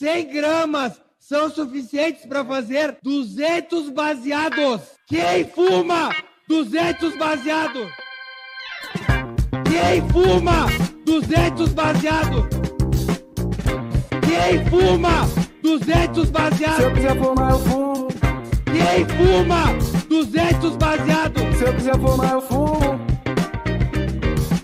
100 gramas são suficientes para fazer 200 baseados. Quem fuma 200 baseados? Quem fuma 200 baseados? Quem fuma 200 baseados? Se eu quiser fumar, eu fumo. Quem fuma 200 baseados? Se eu quiser fumar, eu fumo.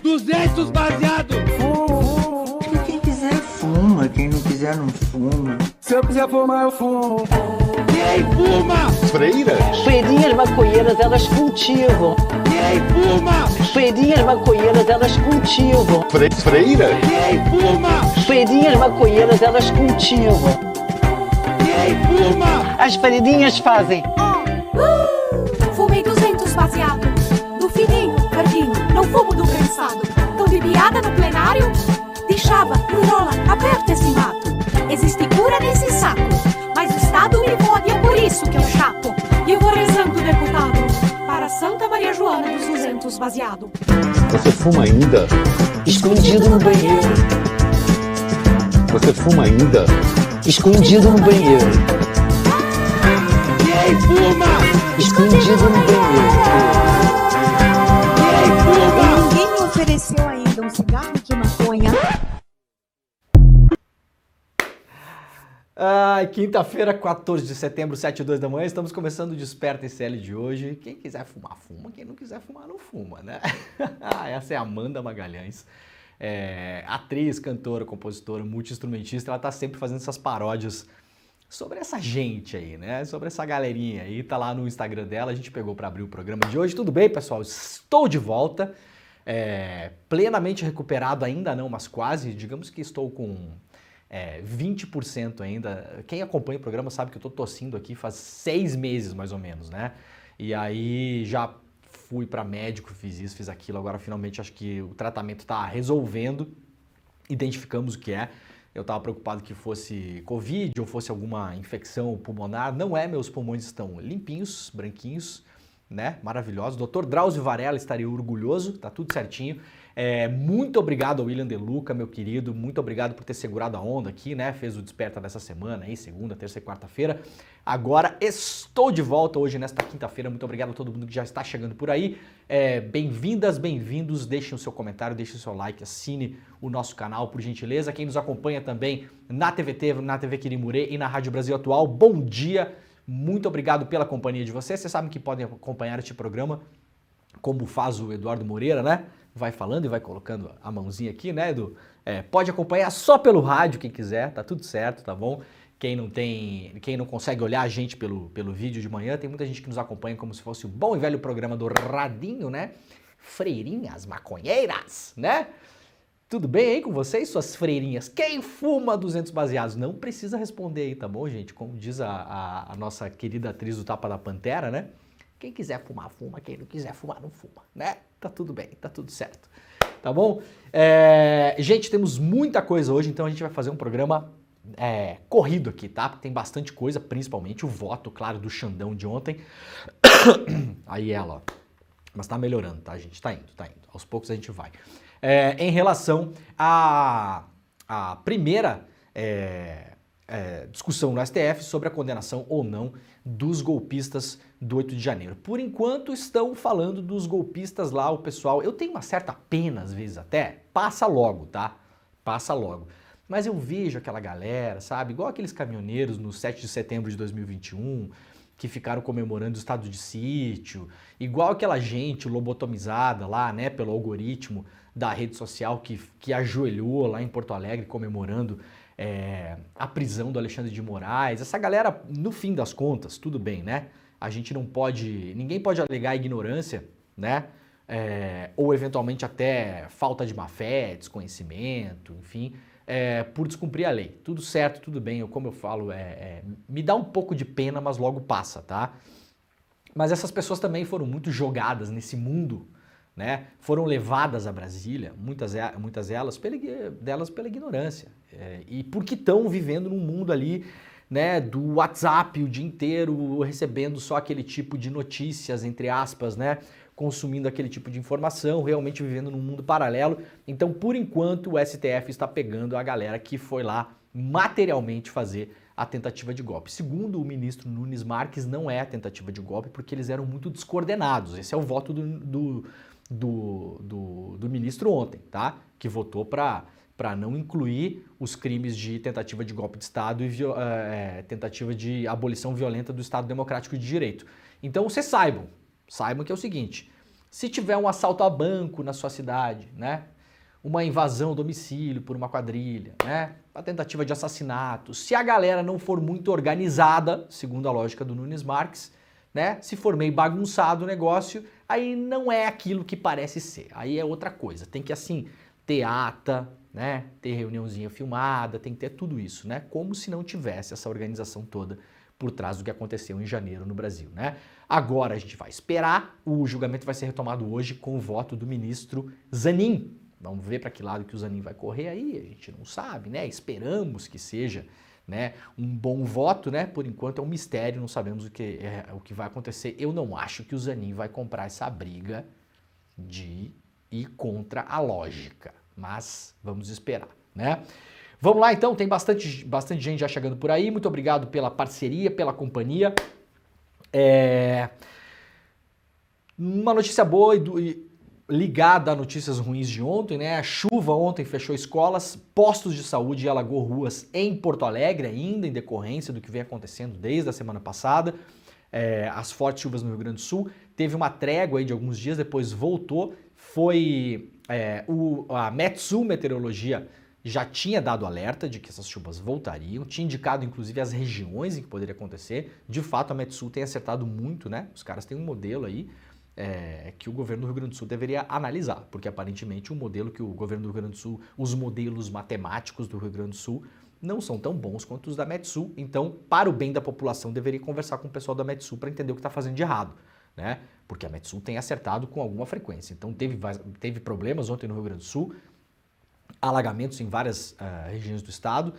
200 baseados. Fumo. Quem quiser fuma, quem não quiser não fuma. Se eu quiser fumar, eu fumo. Quem fuma? Freiras. Freirinhas maconheiras, elas cultivam. Quem fuma? Freirinhas maconheiras, elas cultivam. Freiras. Quem fuma? Freirinhas maconheiras, elas cultivam. Quem fuma? As freirinhas fazem. Fumei 200 baseado. Do fininho, verdinho, não fumo do prensado. Tão de piada no plenário? Deixava, enrola, aperta esse mato. Existe cura nesse saco, mas o Estado me fode, é por isso que é um chato. E eu vou rezando, deputado, para Santa Maria Joana dos 200 baseado. Você fuma ainda? Escondido no banheiro. Você fuma ainda? Escondido no banheiro. Quem fuma? Escondido no banheiro. Quem fuma? Ninguém me ofereceu ainda um cigarro de maconha. Quinta-feira, 14 de setembro, 7h02 da manhã, estamos começando o Desperta ICL de hoje. Quem quiser fumar, fuma. Quem não quiser fumar, não fuma, né? Essa é a Amanda Magalhães, atriz, cantora, compositora, multi-instrumentista. Ela tá sempre fazendo essas paródias sobre essa gente aí, né? Sobre essa galerinha aí. Tá lá no Instagram dela, a gente pegou para abrir o programa de hoje. Tudo bem, pessoal? Estou de volta, plenamente recuperado ainda não, mas quase. Digamos que estou com 20% ainda. Quem acompanha o programa sabe que eu tô tossindo aqui faz 6 meses mais ou menos, né? E aí já fui para médico, fiz isso, fiz aquilo, agora finalmente acho que o tratamento tá resolvendo, identificamos o que é. Eu tava preocupado que fosse Covid ou fosse alguma infecção pulmonar, não é, meus pulmões estão limpinhos, branquinhos, né? Maravilhosos. Dr. Drauzio Varela estaria orgulhoso, tá tudo certinho. Muito obrigado ao William De Luca, meu querido, muito obrigado por ter segurado a onda aqui, né? Fez o Desperta dessa semana aí, segunda, terça e quarta-feira. Agora estou de volta hoje nesta quinta-feira. Muito obrigado a todo mundo que já está chegando por aí. Bem-vindas, bem-vindos. Deixem o seu comentário, deixem o seu like, assine o nosso canal, por gentileza. Quem nos acompanha também na TVT, na TV Quirimurê e na Rádio Brasil Atual, bom dia. Muito obrigado pela companhia de vocês. Vocês sabem que podem acompanhar este programa como faz o Eduardo Moreira, né? Vai falando e vai colocando a mãozinha aqui, né, Edu? Pode acompanhar só pelo rádio, quem quiser, tá tudo certo, tá bom? Quem não consegue olhar a gente pelo vídeo de manhã, tem muita gente que nos acompanha como se fosse o bom e velho programa do Radinho, né? Freirinhas maconheiras, né? Tudo bem aí com vocês, suas freirinhas? Quem fuma 200 baseados? Não precisa responder aí, tá bom, gente? Como diz a nossa querida atriz do Tapa da Pantera, né? Quem quiser fumar, fuma. Quem não quiser fumar, não fuma, né? Tá tudo bem, tá tudo certo. Tá bom? Gente, temos muita coisa hoje, então a gente vai fazer um programa corrido aqui, tá? Tem bastante coisa, principalmente o voto, claro, do Xandão de ontem. Aí ela, ó. Mas tá melhorando, tá, gente? Tá indo. Aos poucos a gente vai. Em relação à primeira discussão no STF sobre a condenação ou não dos golpistas do 8 de janeiro. Por enquanto estão falando dos golpistas lá, o pessoal, eu tenho uma certa pena às vezes até, passa logo, tá? Passa logo. Mas eu vejo aquela galera, sabe? Igual aqueles caminhoneiros no 7 de setembro de 2021, que ficaram comemorando o estado de sítio, igual aquela gente lobotomizada lá, né, pelo algoritmo da rede social que ajoelhou lá em Porto Alegre comemorando a prisão do Alexandre de Moraes. Essa galera, no fim das contas, tudo bem, né? A gente não pode, ninguém pode alegar ignorância, né? Ou eventualmente até falta de má-fé, desconhecimento, enfim, por descumprir a lei. Tudo certo, tudo bem, como eu falo, me dá um pouco de pena, mas logo passa, tá? Mas essas pessoas também foram muito jogadas nesse mundo, né? Foram levadas a Brasília, muitas delas pela ignorância, e porque estão vivendo num mundo ali, né, do WhatsApp o dia inteiro, recebendo só aquele tipo de notícias, entre aspas, né, consumindo aquele tipo de informação, realmente vivendo num mundo paralelo. Então, por enquanto, o STF está pegando a galera que foi lá materialmente fazer a tentativa de golpe. Segundo o ministro Nunes Marques, não é a tentativa de golpe porque eles eram muito descoordenados. Esse é o voto do ministro ontem, tá? Que votou para não incluir os crimes de tentativa de golpe de Estado e tentativa de abolição violenta do Estado Democrático de Direito. Então, vocês saibam que é o seguinte, se tiver um assalto a banco na sua cidade, né? Uma invasão ao domicílio por uma quadrilha, né? A tentativa de assassinato, se a galera não for muito organizada, segundo a lógica do Nunes Marques, né? Se for meio bagunçado o negócio, aí não é aquilo que parece ser. Aí é outra coisa. Tem que, assim, ter ata, né? Ter reuniãozinha filmada, tem que ter tudo isso, né? Como se não tivesse essa organização toda por trás do que aconteceu em janeiro no Brasil, né? Agora a gente vai esperar, o julgamento vai ser retomado hoje com o voto do ministro Zanin. Vamos ver para que lado que o Zanin vai correr aí, a gente não sabe, né? Esperamos que seja, né, um bom voto, né? Por enquanto é um mistério, não sabemos o que vai acontecer. Eu não acho que o Zanin vai comprar essa briga de ir contra a lógica, mas vamos esperar, né? Vamos lá então, tem bastante gente já chegando por aí, muito obrigado pela parceria, pela companhia. Uma notícia boa e ligada a notícias ruins de ontem, né? A chuva ontem fechou escolas, postos de saúde e alagou ruas em Porto Alegre, ainda em decorrência do que vem acontecendo desde a semana passada. As fortes chuvas no Rio Grande do Sul, teve uma trégua aí de alguns dias, depois voltou. A Metsul Meteorologia já tinha dado alerta de que essas chuvas voltariam, tinha indicado inclusive as regiões em que poderia acontecer. De fato, a Metsul tem acertado muito, né? Os caras têm um modelo aí que o governo do Rio Grande do Sul deveria analisar, porque aparentemente o modelo que o governo do Rio Grande do Sul, os modelos matemáticos do Rio Grande do Sul não são tão bons quanto os da Metsul. Então, para o bem da população, deveria conversar com o pessoal da Metsul para entender o que está fazendo de errado, né? Porque a Metsul tem acertado com alguma frequência. Então, teve problemas ontem no Rio Grande do Sul, alagamentos em várias regiões do estado.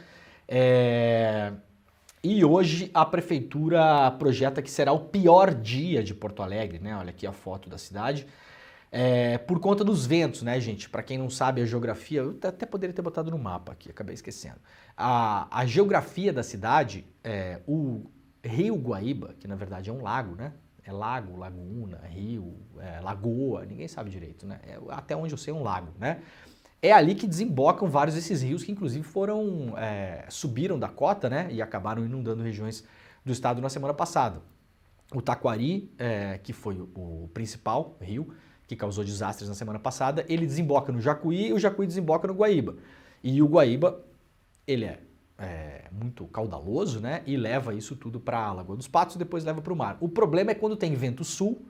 E hoje a prefeitura projeta que será o pior dia de Porto Alegre, né? Olha aqui a foto da cidade. Por conta dos ventos, né, gente? Para quem não sabe a geografia, eu até poderia ter botado no mapa aqui, acabei esquecendo. A geografia da cidade, o Rio Guaíba, que na verdade é um lago, né? É lago, laguna, rio, lagoa, ninguém sabe direito, né? Até onde eu sei é um lago, né? É ali que desembocam vários desses rios que inclusive subiram da cota, né? E acabaram inundando regiões do estado na semana passada. O Taquari, que foi o principal rio que causou desastres na semana passada, ele desemboca no Jacuí e o Jacuí desemboca no Guaíba. E o Guaíba, ele é muito caudaloso, né? E leva isso tudo para a Lagoa dos Patos e depois leva para o mar. O problema é quando tem vento sul,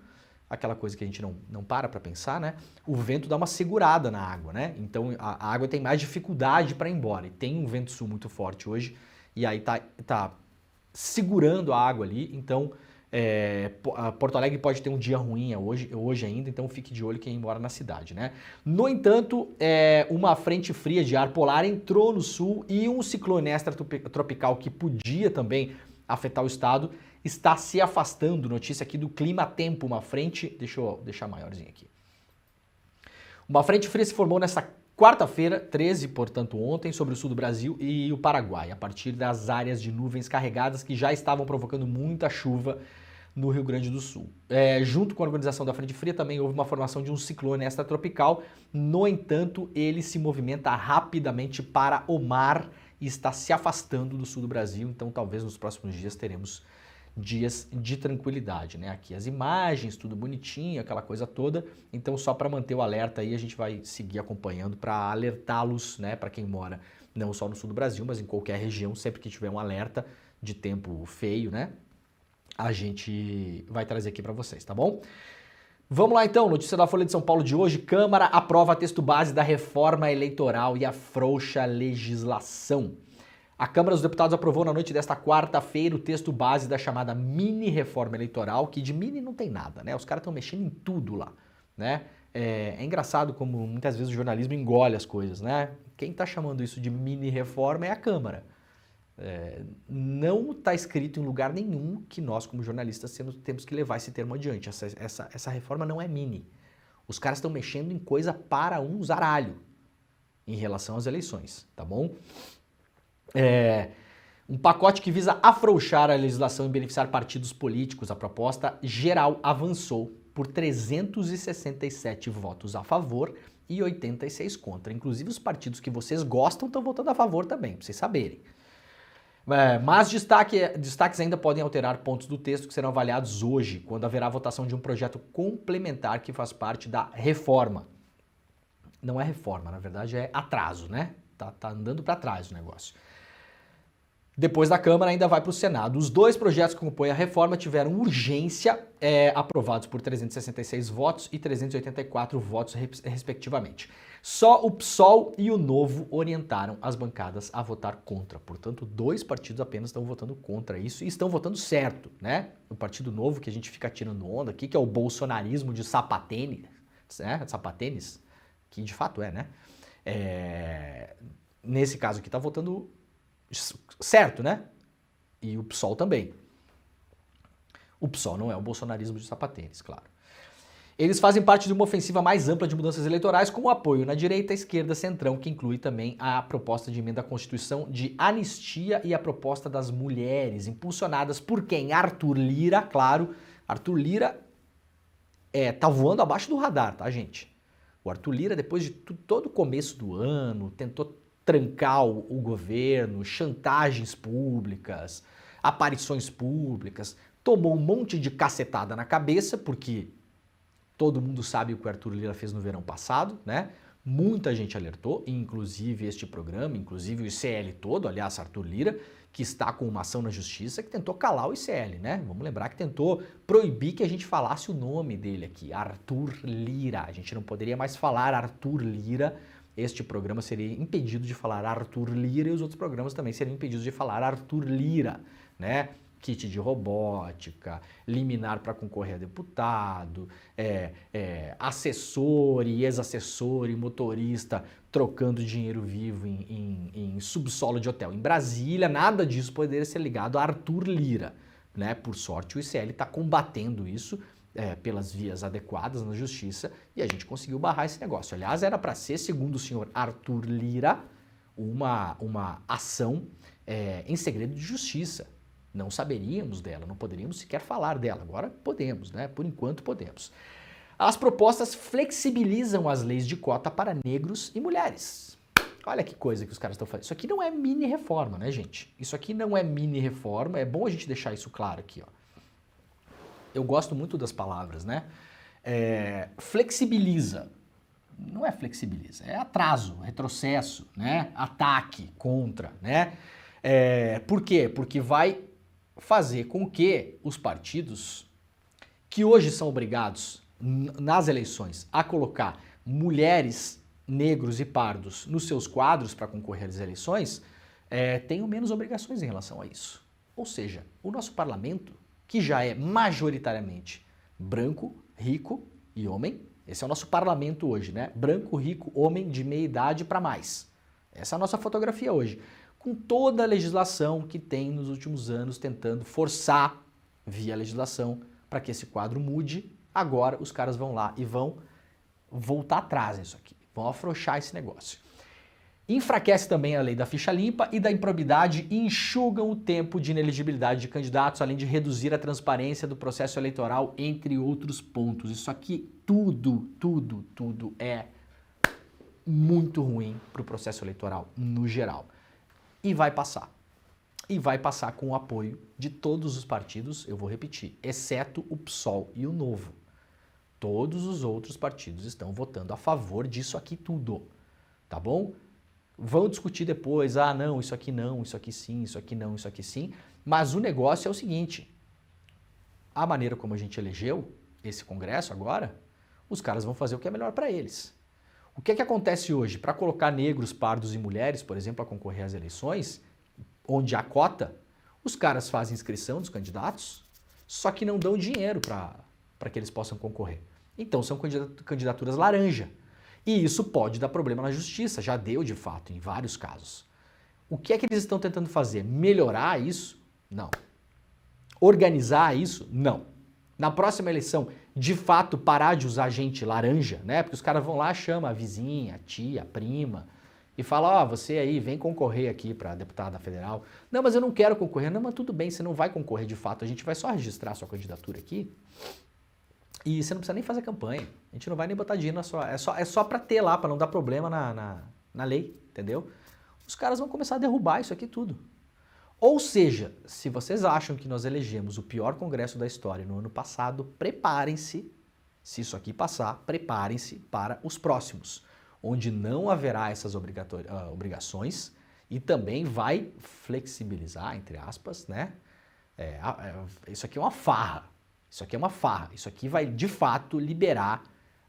aquela coisa que a gente não para pensar, né? O vento dá uma segurada na água, né? Então a água tem mais dificuldade para ir embora. E tem um vento sul muito forte hoje e aí tá segurando a água ali. Então Porto Alegre pode ter um dia ruim hoje ainda, então fique de olho quem mora na cidade, né? No entanto, uma frente fria de ar polar entrou no sul e um ciclone extratropical que podia também afetar o estado está se afastando. Notícia aqui do Clima Tempo, uma frente, deixa eu deixar maiorzinho aqui. Uma frente fria se formou nessa quarta-feira, 13, portanto ontem, sobre o sul do Brasil e o Paraguai, a partir das áreas de nuvens carregadas que já estavam provocando muita chuva no Rio Grande do Sul. Junto com a organização da frente fria também houve uma formação de um ciclone extratropical. No entanto, ele se movimenta rapidamente para o mar e está se afastando do sul do Brasil, então talvez nos próximos dias teremos dias de tranquilidade, né? Aqui as imagens, tudo bonitinho, aquela coisa toda. Então só para manter o alerta aí, a gente vai seguir acompanhando para alertá-los, né? Para quem mora não só no sul do Brasil, mas em qualquer região, sempre que tiver um alerta de tempo feio, né? A gente vai trazer aqui para vocês, tá bom? Vamos lá então, notícia da Folha de São Paulo de hoje. Câmara aprova texto base da reforma eleitoral e afrouxa a legislação. A Câmara dos Deputados aprovou na noite desta quarta-feira o texto base da chamada mini-reforma eleitoral, que de mini não tem nada, né? Os caras estão mexendo em tudo lá, né? É engraçado como muitas vezes o jornalismo engole as coisas, né? Quem está chamando isso de mini-reforma é a Câmara. Não está escrito em lugar nenhum que nós, como jornalistas, temos que levar esse termo adiante. Essa reforma não é mini. Os caras estão mexendo em coisa para um zaralho em relação às eleições, tá bom? Um pacote que visa afrouxar a legislação e beneficiar partidos políticos. A proposta geral avançou por 367 votos a favor e 86 contra. Inclusive os partidos que vocês gostam estão votando a favor também, para vocês saberem. Mas destaques ainda podem alterar pontos do texto que serão avaliados hoje, quando haverá votação de um projeto complementar que faz parte da reforma. Não é reforma, na verdade é atraso, né? Tá andando para trás o negócio. Depois da Câmara ainda vai para o Senado. Os dois projetos que compõem a reforma tiveram urgência, aprovados por 366 votos e 384 votos respectivamente. Só o PSOL e o Novo orientaram as bancadas a votar contra. Portanto, 2 partidos apenas estão votando contra isso e estão votando certo, né? O Partido Novo, que a gente fica tirando onda aqui, que é o bolsonarismo de sapatênis, né? Sapatênis, que de fato é, né? Nesse caso aqui está votando certo, né? E o PSOL também. O PSOL não é o bolsonarismo de sapatênis, claro. Eles fazem parte de uma ofensiva mais ampla de mudanças eleitorais, com apoio na direita, esquerda, centrão, que inclui também a proposta de emenda à Constituição de anistia e a proposta das mulheres, impulsionadas por quem? Arthur Lira, claro. Arthur Lira tá voando abaixo do radar, tá, gente? O Arthur Lira, depois de todo o começo do ano, tentou trancar o governo, chantagens públicas, aparições públicas, tomou um monte de cacetada na cabeça, porque todo mundo sabe o que o Arthur Lira fez no verão passado, né? Muita gente alertou, inclusive este programa, inclusive o ICL todo, aliás, Arthur Lira, que está com uma ação na justiça que tentou calar o ICL, né? Vamos lembrar que tentou proibir que a gente falasse o nome dele aqui, Arthur Lira. A gente não poderia mais falar Arthur Lira. Este programa seria impedido de falar Arthur Lira e os outros programas também seriam impedidos de falar Arthur Lira, né? Kit de robótica, liminar para concorrer a deputado, assessor e ex-assessor e motorista trocando dinheiro vivo em subsolo de hotel em Brasília, nada disso poderia ser ligado a Arthur Lira, né? Por sorte o ICL está combatendo isso pelas vias adequadas na justiça e a gente conseguiu barrar esse negócio. Aliás, era para ser, segundo o senhor Arthur Lira, uma ação em segredo de justiça. Não saberíamos dela, não poderíamos sequer falar dela. Agora podemos, né? Por enquanto podemos. As propostas flexibilizam as leis de cota para negros e mulheres. Olha que coisa que os caras estão fazendo. Isso aqui não é mini reforma, né, gente? Isso aqui não é mini reforma. É bom a gente deixar isso claro aqui, ó. Eu gosto muito das palavras, né? Flexibiliza. Não é flexibiliza, é atraso, retrocesso, né? Ataque, contra, né? Por quê? Porque vai fazer com que os partidos que hoje são obrigados nas eleições a colocar mulheres, negros e pardos nos seus quadros para concorrer às eleições tenham menos obrigações em relação a isso. Ou seja, o nosso parlamento, que já é majoritariamente branco, rico e homem, esse é o nosso parlamento hoje, né? Branco, rico, homem de meia idade para mais. Essa é a nossa fotografia hoje. Com toda a legislação que tem nos últimos anos tentando forçar via legislação para que esse quadro mude, agora os caras vão lá e vão voltar atrás nisso aqui, vão afrouxar esse negócio. Enfraquece também a lei da ficha limpa e da improbidade e enxugam o tempo de inelegibilidade de candidatos, além de reduzir a transparência do processo eleitoral, entre outros pontos. Isso aqui tudo é muito ruim para o processo eleitoral no geral. E vai passar. E vai passar com o apoio de todos os partidos, eu vou repetir, exceto o PSOL e o Novo. Todos os outros partidos estão votando a favor disso aqui tudo, tá bom? Vão discutir depois, não, isso aqui não, isso aqui sim, isso aqui não, isso aqui sim, mas o negócio é o seguinte, a maneira como a gente elegeu esse Congresso agora, os caras vão fazer o que é melhor para eles. O que é que acontece hoje? Para colocar negros, pardos e mulheres, por exemplo, a concorrer às eleições, onde há cota, os caras fazem inscrição dos candidatos, só que não dão dinheiro para que eles possam concorrer. Então são candidaturas laranja. E isso pode dar problema na justiça, já deu de fato em vários casos. O que é que eles estão tentando fazer? Melhorar isso? Não. Organizar isso? Não. Na próxima eleição, de fato, parar de usar gente laranja, né? Porque os caras vão lá, chamam a vizinha, a tia, a prima, e falam, ó, você aí, vem concorrer aqui para deputada federal. Não, mas eu não quero concorrer. Não, mas tudo bem, você não vai concorrer de fato, a gente vai só registrar a sua candidatura aqui e você não precisa nem fazer campanha. A gente não vai nem botar dinheiro na sua... É só para ter lá, para não dar problema na lei, entendeu? Os caras vão começar a derrubar isso aqui tudo. Ou seja, se vocês acham que nós elegemos o pior congresso da história no ano passado, preparem-se, se isso aqui passar, preparem-se para os próximos, onde não haverá essas obrigações e também vai flexibilizar, entre aspas, né? Isso aqui é uma farra, isso aqui é uma farra, isso aqui vai de fato liberar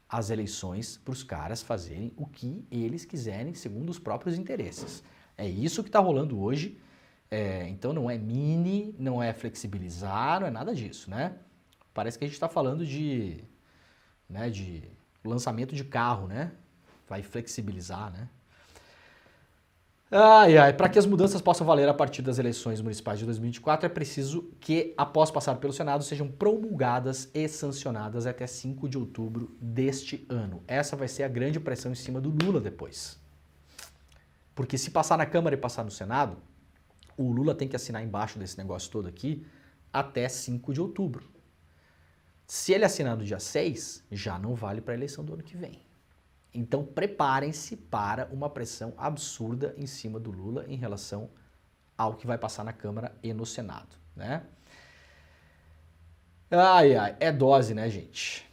as eleições para os caras fazerem o que eles quiserem segundo os próprios interesses. É isso que está rolando hoje. Então não é não é flexibilizar, não é nada disso, né? Parece que a gente está falando de lançamento de carro, né? Vai flexibilizar, né? Para que as mudanças possam valer a partir das eleições municipais de 2024, é preciso que, após passar pelo Senado, sejam promulgadas e sancionadas até 5 de outubro deste ano. Essa vai ser a grande pressão em cima do Lula depois. Porque se passar na Câmara e passar no Senado, o Lula tem que assinar embaixo desse negócio todo aqui até 5 de outubro. Se ele assinar no dia 6, já não vale para a eleição do ano que vem. Então preparem-se para uma pressão absurda em cima do Lula em relação ao que vai passar na Câmara e no Senado, né? É dose, né, gente?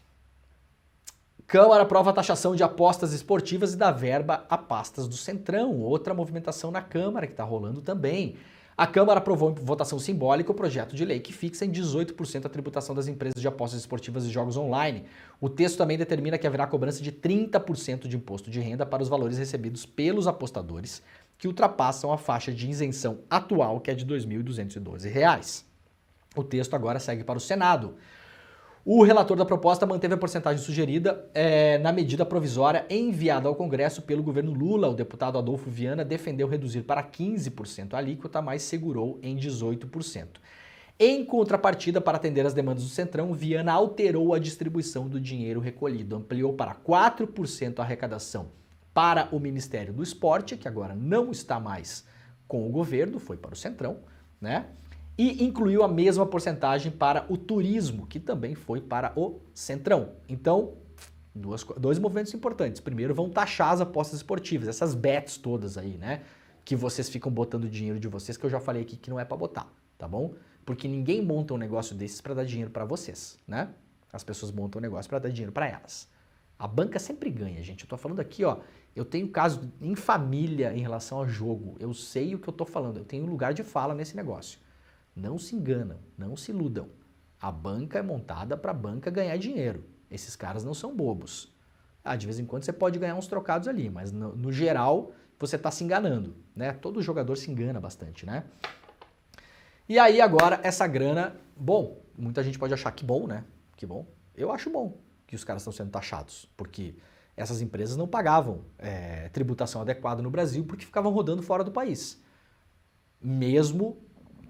Câmara aprova a taxação de apostas esportivas e dá verba a pastas do Centrão. Outra movimentação na Câmara que está rolando também. A Câmara aprovou em votação simbólica o projeto de lei que fixa em 18% a tributação das empresas de apostas esportivas e jogos online. O texto também determina que haverá cobrança de 30% de imposto de renda para os valores recebidos pelos apostadores que ultrapassam a faixa de isenção atual, que é de R$ 2.212. O texto agora segue para o Senado. O relator da proposta manteve a porcentagem sugerida na medida provisória enviada ao Congresso pelo governo Lula. O deputado Adolfo Viana defendeu reduzir para 15% a alíquota, mas segurou em 18%. Em contrapartida, para atender as demandas do Centrão, Viana alterou a distribuição do dinheiro recolhido, ampliou para 4% a arrecadação para o Ministério do Esporte, que agora não está mais com o governo, foi para o Centrão, né? E incluiu a mesma porcentagem para o turismo, que também foi para o Centrão. Então, dois movimentos importantes. Primeiro, vão taxar as apostas esportivas, essas bets todas aí, né? Que vocês ficam botando dinheiro de vocês, que eu já falei aqui que não é para botar, tá bom? Porque ninguém monta um negócio desses para dar dinheiro para vocês, né? As pessoas montam um negócio para dar dinheiro para elas. A banca sempre ganha, gente. Eu tô falando aqui, ó, eu tenho caso em família em relação ao jogo. Eu sei o que eu tô falando, eu tenho lugar de fala nesse negócio. Não se enganam, não se iludam. A banca é montada para a banca ganhar dinheiro. Esses caras não são bobos. De vez em quando você pode ganhar uns trocados ali, mas no geral você está se enganando, né? Todo jogador se engana bastante, né? E aí agora essa grana, bom, muita gente pode achar que bom, né? Que bom. Eu acho bom que os caras estão sendo taxados, porque essas empresas não pagavam tributação adequada no Brasil porque ficavam rodando fora do país. Mesmo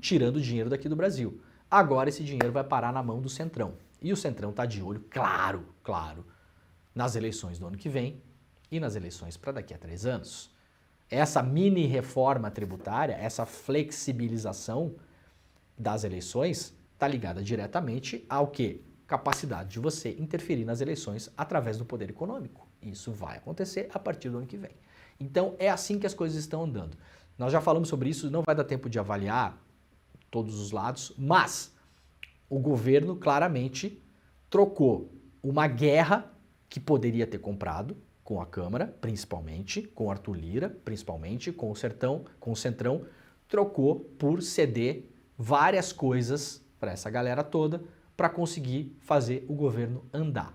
tirando dinheiro daqui do Brasil. Agora esse dinheiro vai parar na mão do Centrão. E o Centrão está de olho, claro, nas eleições do ano que vem e nas eleições para daqui a 3 anos. Essa mini reforma tributária, essa flexibilização das eleições está ligada diretamente ao quê? Capacidade de você interferir nas eleições através do poder econômico. Isso vai acontecer a partir do ano que vem. Então é assim que as coisas estão andando. Nós já falamos sobre isso, não vai dar tempo de avaliar todos os lados, mas o governo claramente trocou uma guerra que poderia ter comprado com a Câmara, principalmente, com Arthur Lira, principalmente, com o Centrão, trocou por ceder várias coisas para essa galera toda para conseguir fazer o governo andar.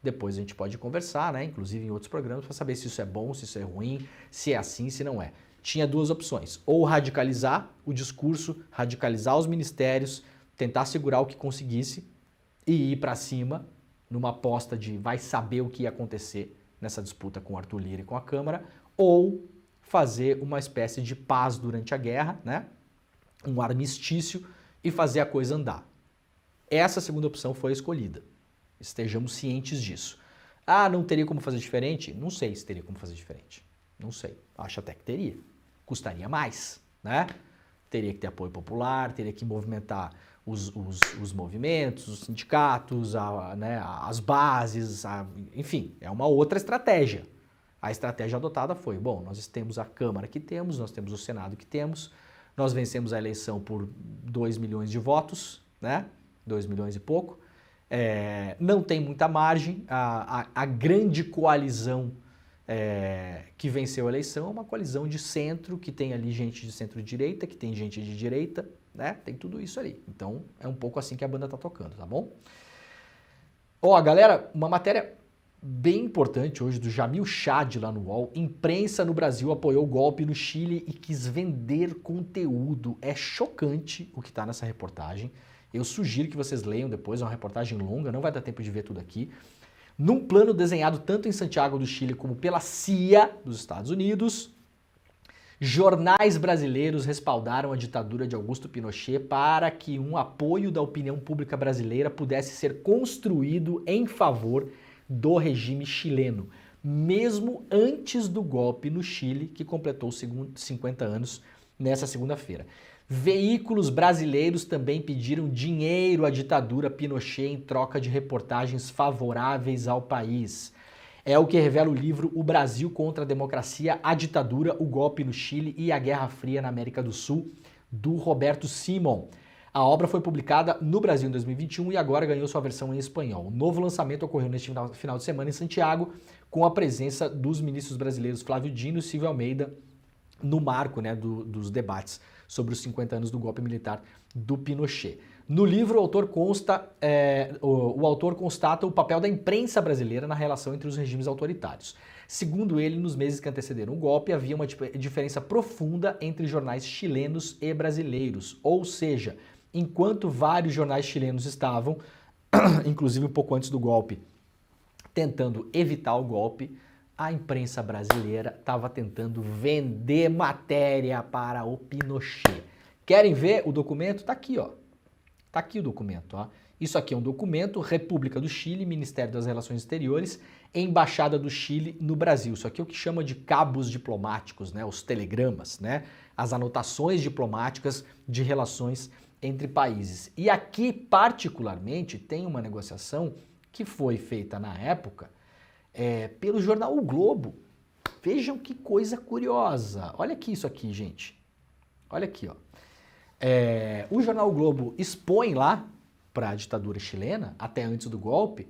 Depois a gente pode conversar, né, inclusive em outros programas, para saber se isso é bom, se isso é ruim, se é assim, se não é. Tinha 2 opções, ou radicalizar o discurso, radicalizar os ministérios, tentar segurar o que conseguisse e ir para cima numa aposta de vai saber o que ia acontecer nessa disputa com o Arthur Lira e com a Câmara, ou fazer uma espécie de paz durante a guerra, né? Um armistício e fazer a coisa andar. Essa segunda opção foi a escolhida. Estejamos cientes disso. Ah, não teria como fazer diferente? Não sei se teria como fazer diferente. Não sei. Acho até que teria. Custaria mais, né? Teria que ter apoio popular, teria que movimentar os movimentos, os sindicatos, né, as bases, enfim, é uma outra estratégia. A estratégia adotada foi, bom, nós temos a Câmara que temos, nós temos o Senado que temos, nós vencemos a eleição por 2 milhões de votos, né? 2 milhões e pouco. Não tem muita margem, a grande coalizão que venceu a eleição é uma coalizão de centro, que tem ali gente de centro-direita, que tem gente de direita, né? Tem tudo isso ali. Então, é um pouco assim que a banda tá tocando, tá bom? Ó, galera, uma matéria bem importante hoje do Jamil Chad lá no UOL. Imprensa no Brasil apoiou o golpe no Chile e quis vender conteúdo. É chocante o que tá nessa reportagem. Eu sugiro que vocês leiam depois, é uma reportagem longa, não vai dar tempo de ver tudo aqui. Num plano desenhado tanto em Santiago do Chile como pela CIA dos Estados Unidos, jornais brasileiros respaldaram a ditadura de Augusto Pinochet para que um apoio da opinião pública brasileira pudesse ser construído em favor do regime chileno, mesmo antes do golpe no Chile, que completou 50 anos nessa segunda-feira. Veículos brasileiros também pediram dinheiro à ditadura Pinochet em troca de reportagens favoráveis ao país. É o que revela o livro O Brasil contra a Democracia, a Ditadura, o Golpe no Chile e a Guerra Fria na América do Sul, do Roberto Simon. A obra foi publicada no Brasil em 2021 e agora ganhou sua versão em espanhol. O novo lançamento ocorreu neste final de semana em Santiago, com a presença dos ministros brasileiros Flávio Dino e Silvio Almeida, no marco, né, dos debates sobre os 50 anos do golpe militar do Pinochet. No livro, o autor constata o papel da imprensa brasileira na relação entre os regimes autoritários. Segundo ele, nos meses que antecederam o golpe, havia uma diferença profunda entre jornais chilenos e brasileiros. Ou seja, enquanto vários jornais chilenos estavam, inclusive um pouco antes do golpe, tentando evitar o golpe, a imprensa brasileira estava tentando vender matéria para o Pinochet. Querem ver o documento? Tá aqui, ó. Tá aqui o documento, ó. Isso aqui é um documento, República do Chile, Ministério das Relações Exteriores, Embaixada do Chile no Brasil. Isso aqui é o que chama de cabos diplomáticos, né? Os telegramas, né? As anotações diplomáticas de relações entre países. E aqui, particularmente, tem uma negociação que foi feita na época pelo jornal O Globo. Vejam que coisa curiosa. Olha aqui isso aqui, gente. Olha aqui, ó. O jornal O Globo expõe lá para a ditadura chilena, até antes do golpe,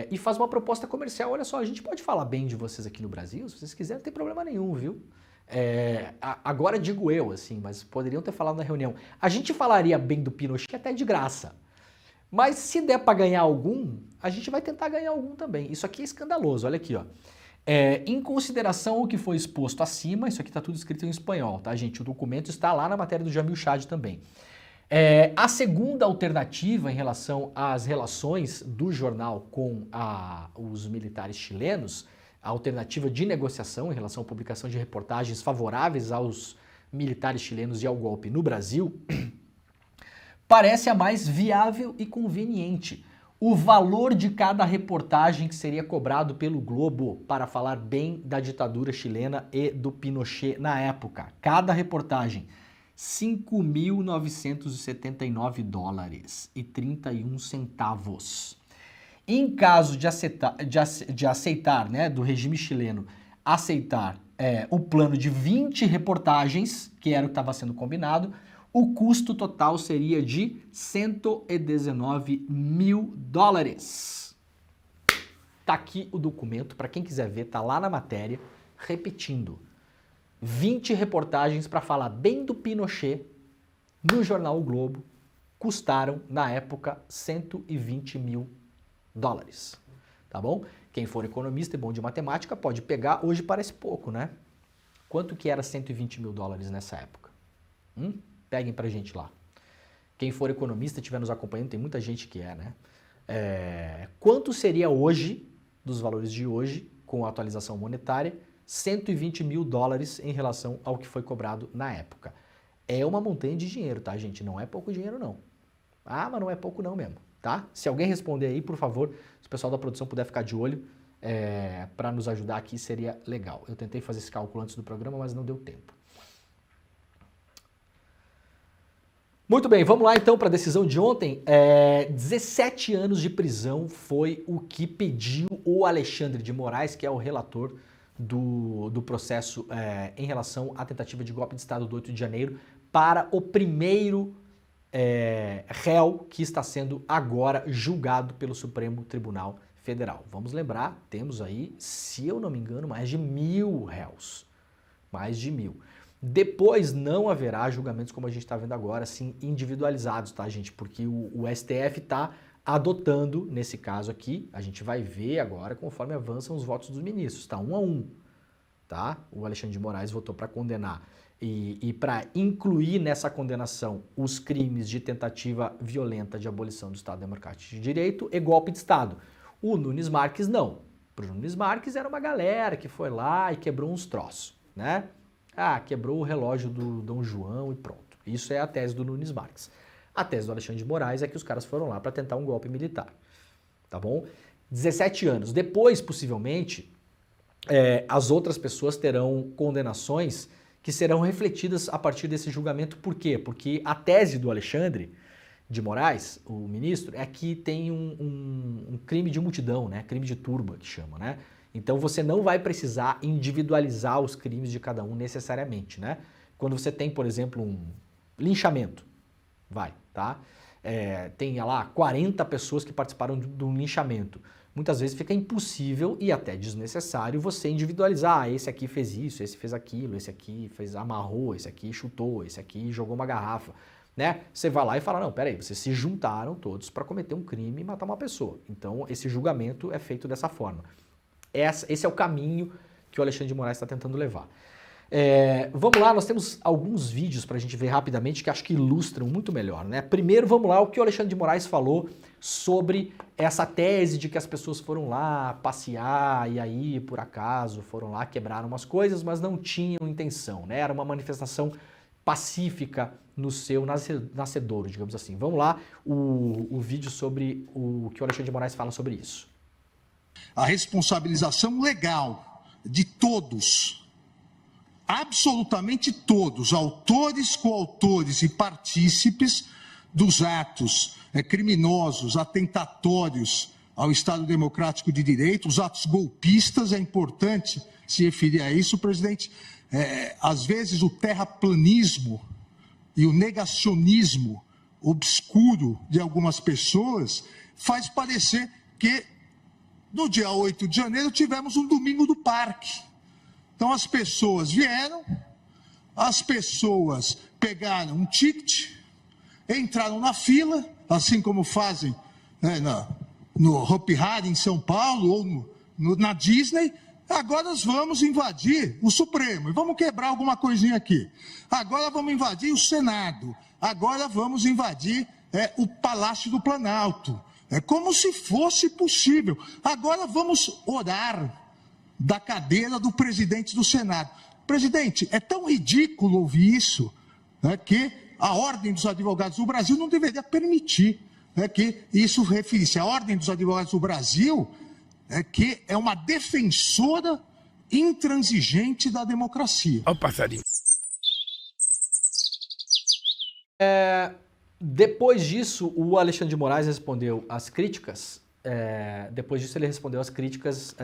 e faz uma proposta comercial. Olha só, a gente pode falar bem de vocês aqui no Brasil, se vocês quiserem, não tem problema nenhum, viu? Agora digo eu, assim, mas poderiam ter falado na reunião. A gente falaria bem do Pinochet até de graça. Mas se der para ganhar algum, a gente vai tentar ganhar algum também. Isso aqui é escandaloso, olha aqui, ó. Em consideração ao que foi exposto acima, isso aqui está tudo escrito em espanhol, tá, gente? O documento está lá na matéria do Jamil Chad também. A segunda alternativa em relação às relações do jornal com os militares chilenos, a alternativa de negociação em relação à publicação de reportagens favoráveis aos militares chilenos e ao golpe no Brasil, parece a mais viável e conveniente. O valor de cada reportagem que seria cobrado pelo Globo para falar bem da ditadura chilena e do Pinochet na época. Cada reportagem, $5.979,31. Em caso de aceitar, né, do regime chileno, aceitar o plano de 20 reportagens, que era o que estava sendo combinado, o custo total seria de $119 mil. Tá aqui o documento, para quem quiser ver, tá lá na matéria, repetindo. 20 reportagens para falar bem do Pinochet no jornal O Globo custaram, na época, $120 mil. Tá bom? Quem for economista e bom de matemática pode pegar, hoje parece pouco, né? Quanto que era $120 mil nessa época? Peguem pra gente lá. Quem for economista e estiver nos acompanhando, tem muita gente que né? Quanto seria hoje, dos valores de hoje, com a atualização monetária, $120 mil em relação ao que foi cobrado na época. É uma montanha de dinheiro, tá, gente? Não é pouco dinheiro, não. Ah, mas não é pouco não mesmo, tá? Se alguém responder aí, por favor, se o pessoal da produção puder ficar de olho, para nos ajudar aqui, seria legal. Eu tentei fazer esse cálculo antes do programa, mas não deu tempo. Muito bem, vamos lá então para a decisão de ontem. 17 anos de prisão foi o que pediu o Alexandre de Moraes, que é o relator do processo em relação à tentativa de golpe de Estado do 8 de janeiro, para o primeiro réu que está sendo agora julgado pelo Supremo Tribunal Federal. Vamos lembrar, temos aí, se eu não me engano, mais de 1.000 réus. Mais de 1.000. Depois não haverá julgamentos como a gente está vendo agora, assim, individualizados, tá, gente? Porque o STF está adotando, nesse caso aqui, a gente vai ver agora conforme avançam os votos dos ministros, tá? 1 a 1, tá? O Alexandre de Moraes votou para condenar e para incluir nessa condenação os crimes de tentativa violenta de abolição do Estado Democrático de Direito e golpe de Estado. O Nunes Marques não. Para o Nunes Marques era uma galera que foi lá e quebrou uns troços, né? Ah, quebrou o relógio do Dom João e pronto. Isso é a tese do Nunes Marques. A tese do Alexandre de Moraes é que os caras foram lá para tentar um golpe militar, tá bom? 17 anos. Depois, possivelmente, as outras pessoas terão condenações que serão refletidas a partir desse julgamento. Por quê? Porque a tese do Alexandre de Moraes, o ministro, é que tem um crime de multidão, né? Crime de turba, que chama, né? Então você não vai precisar individualizar os crimes de cada um necessariamente, né? Quando você tem, por exemplo, um linchamento, tá? Tem lá 40 pessoas que participaram de um linchamento. Muitas vezes fica impossível e até desnecessário você individualizar. Esse aqui fez isso, esse fez aquilo, esse aqui amarrou, esse aqui chutou, esse aqui jogou uma garrafa, né? Você vai lá e fala, não, peraí, vocês se juntaram todos para cometer um crime e matar uma pessoa. Então esse julgamento é feito dessa forma. Esse é o caminho que o Alexandre de Moraes está tentando levar. Vamos lá, nós temos alguns vídeos para a gente ver rapidamente que acho que ilustram muito melhor, né? Primeiro, vamos lá, o que o Alexandre de Moraes falou sobre essa tese de que as pessoas foram lá passear e aí, por acaso, foram lá, quebraram umas coisas, mas não tinham intenção, né? Era uma manifestação pacífica no seu nascedouro, digamos assim. Vamos lá, o vídeo sobre o que o Alexandre de Moraes fala sobre isso. A responsabilização legal de todos, absolutamente todos, autores, coautores e partícipes dos atos criminosos, atentatórios ao Estado Democrático de Direito, os atos golpistas, é importante se referir a isso, presidente. Às vezes o terraplanismo e o negacionismo obscuro de algumas pessoas faz parecer que no dia 8 de janeiro tivemos um domingo do parque. Então as pessoas vieram, as pessoas pegaram um ticket, entraram na fila, assim como fazem no Hopi Hari em São Paulo ou na Disney. Agora nós vamos invadir o Supremo e vamos quebrar alguma coisinha aqui. Agora vamos invadir o Senado. Agora vamos invadir o Palácio do Planalto. É como se fosse possível. Agora vamos orar da cadeira do presidente do Senado. Presidente, é tão ridículo ouvir isso, que a Ordem dos Advogados do Brasil não deveria permitir que isso referisse. A Ordem dos Advogados do Brasil que é uma defensora intransigente da democracia. Olha o passarinho. Depois disso, o Alexandre de Moraes respondeu às críticas. Depois disso, ele respondeu às críticas.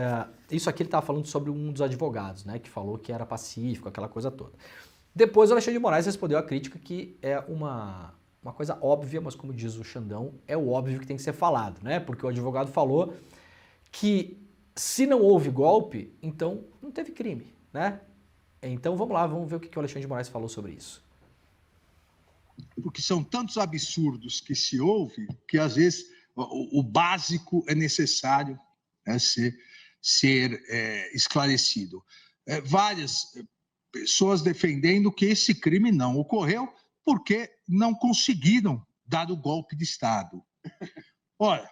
Isso aqui ele estava falando sobre um dos advogados, né, que falou que era pacífico, aquela coisa toda. Depois, o Alexandre de Moraes respondeu à crítica que é uma coisa óbvia, mas como diz o Xandão, é o óbvio que tem que ser falado, né? Porque o advogado falou que se não houve golpe, então não teve crime, né? Então vamos lá, vamos ver o que o Alexandre de Moraes falou sobre isso. Porque são tantos absurdos que se ouve que às vezes o básico é necessário ser esclarecido. Várias pessoas defendendo que esse crime não ocorreu porque não conseguiram dar o golpe de Estado. Ora,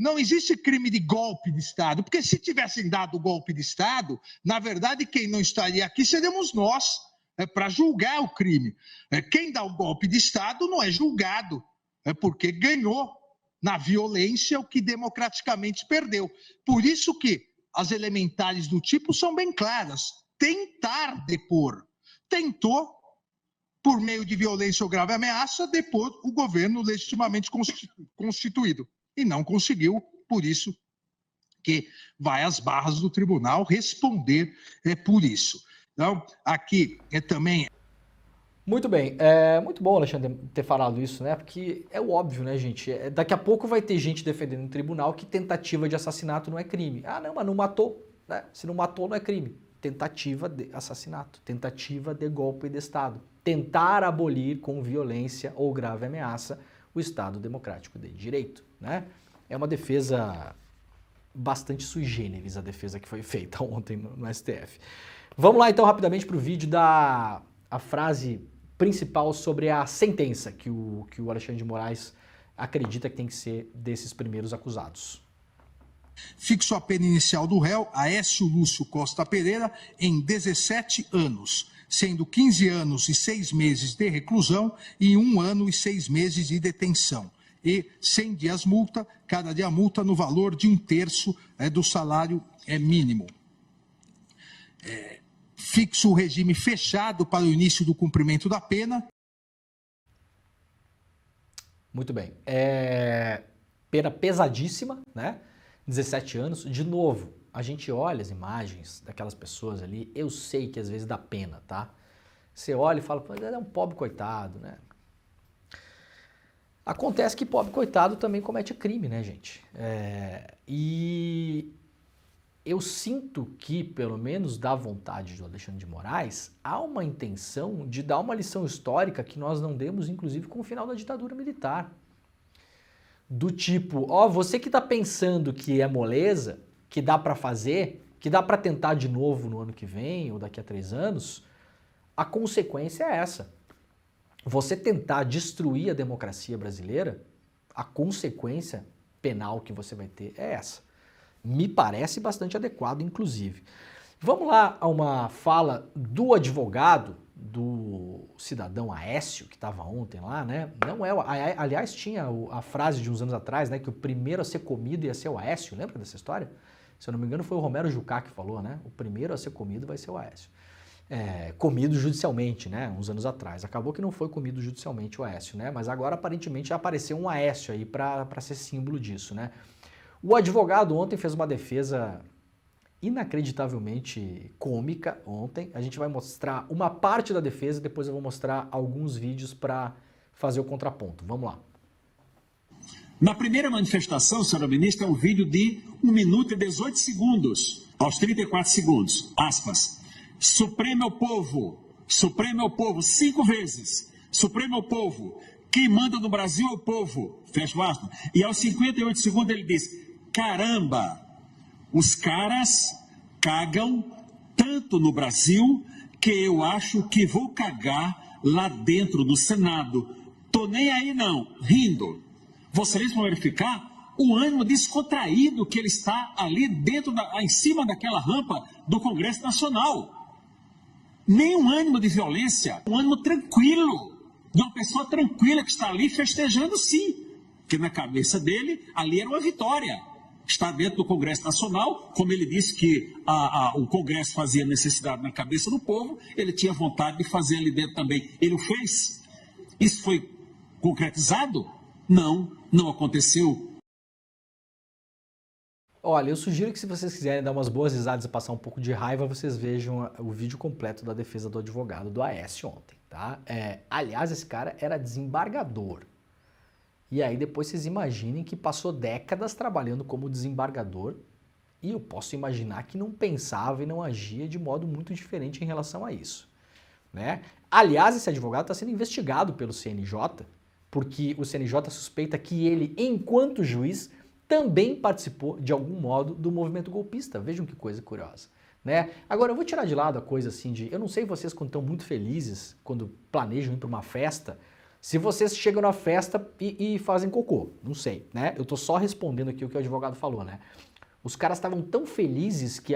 Não existe crime de golpe de Estado, porque se tivessem dado o golpe de Estado, na verdade, quem não estaria aqui seríamos nós, para julgar o crime. Quem dá o golpe de Estado não é julgado, porque ganhou na violência o que democraticamente perdeu. Por isso que as elementares do tipo são bem claras. Tentar depor. Tentou, por meio de violência ou grave ameaça, depor o governo legitimamente constituído. E não conseguiu, por isso que vai às barras do tribunal responder por isso. Então, aqui também... Muito bem, muito bom, Alexandre, ter falado isso, né? Porque é o óbvio, né, gente? Daqui a pouco vai ter gente defendendo no tribunal que tentativa de assassinato não é crime. Ah, não, mas não matou, né? Se não matou, não é crime. Tentativa de assassinato, tentativa de golpe de Estado. Tentar abolir com violência ou grave ameaça o Estado democrático de direito, né? É uma defesa bastante sui generis, a defesa que foi feita ontem no STF. Vamos lá, então, rapidamente para o vídeo da frase principal sobre a sentença que o Alexandre de Moraes acredita que tem que ser desses primeiros acusados. Fixo a pena inicial do réu, Aécio Lúcio Costa Pereira, em 17 anos, sendo 15 anos e 6 meses de reclusão e 1 ano e 6 meses de detenção. E 100 dias multa, cada dia multa no valor de 1/3 do salário mínimo. Fixo o regime fechado para o início do cumprimento da pena. Muito bem. Pena pesadíssima, né? 17 anos. De novo, a gente olha as imagens daquelas pessoas ali, eu sei que às vezes dá pena, tá? Você olha e fala, é um pobre coitado, né? Acontece que pobre coitado também comete crime, né, gente? E eu sinto que, pelo menos da vontade do Alexandre de Moraes, há uma intenção de dar uma lição histórica que nós não demos, inclusive, com o final da ditadura militar. Do tipo, você que tá pensando que é moleza, que dá para fazer, que dá para tentar de novo no ano que vem ou daqui a 3 anos, a consequência é essa. Você tentar destruir a democracia brasileira, a consequência penal que você vai ter é essa. Me parece bastante adequado, inclusive. Vamos lá a uma fala do advogado do cidadão Aécio, que estava ontem lá, né? Não é, aliás, tinha a frase de uns anos atrás, né? Que o primeiro a ser comido ia ser o Aécio. Lembra dessa história? Se eu não me engano, foi o Romero Jucá que falou, né? O primeiro a ser comido vai ser o Aécio. Comido judicialmente, né? Uns anos atrás. Acabou que não foi comido judicialmente o Aécio, né? Mas agora, aparentemente, já apareceu um Aécio aí para ser símbolo disso, né? O advogado ontem fez uma defesa inacreditavelmente cômica ontem. A gente vai mostrar uma parte da defesa, depois eu vou mostrar alguns vídeos para fazer o contraponto. Vamos lá. Na primeira manifestação, senhora ministra, é um vídeo de 1 minuto e 18 segundos, aos 34 segundos, aspas. Supremo é o povo, 5 vezes. Supremo é o povo, quem manda no Brasil é o povo, fecha aspas. E aos 58 segundos ele diz, caramba, os caras cagam tanto no Brasil que eu acho que vou cagar lá dentro do Senado. Tô nem aí não, rindo. Vocês vão verificar o ânimo descontraído que ele está ali dentro, em cima daquela rampa do Congresso Nacional. Nem um ânimo de violência, um ânimo tranquilo, de uma pessoa tranquila que está ali festejando sim. Porque na cabeça dele, ali era uma vitória. Está dentro do Congresso Nacional, como ele disse que o Congresso fazia necessidade na cabeça do povo, ele tinha vontade de fazer ali dentro também. Ele o fez. Isso foi concretizado? Não, não aconteceu. Olha, eu sugiro que se vocês quiserem dar umas boas risadas e passar um pouco de raiva, vocês vejam o vídeo completo da defesa do advogado do Aécio ontem, tá? Aliás, esse cara era desembargador. E aí depois vocês imaginem que passou décadas trabalhando como desembargador e eu posso imaginar que não pensava e não agia de modo muito diferente em relação a isso, né? Aliás, esse advogado está sendo investigado pelo CNJ, porque o CNJ suspeita que ele, enquanto juiz, também participou de algum modo do movimento golpista. Vejam que coisa curiosa, né? Agora eu vou tirar de lado a coisa assim de, eu não sei vocês quando estão muito felizes, quando planejam ir para uma festa, Se vocês chegam na festa e fazem cocô, não sei, né? Eu tô só respondendo aqui o que o advogado falou, né? Os caras estavam tão felizes que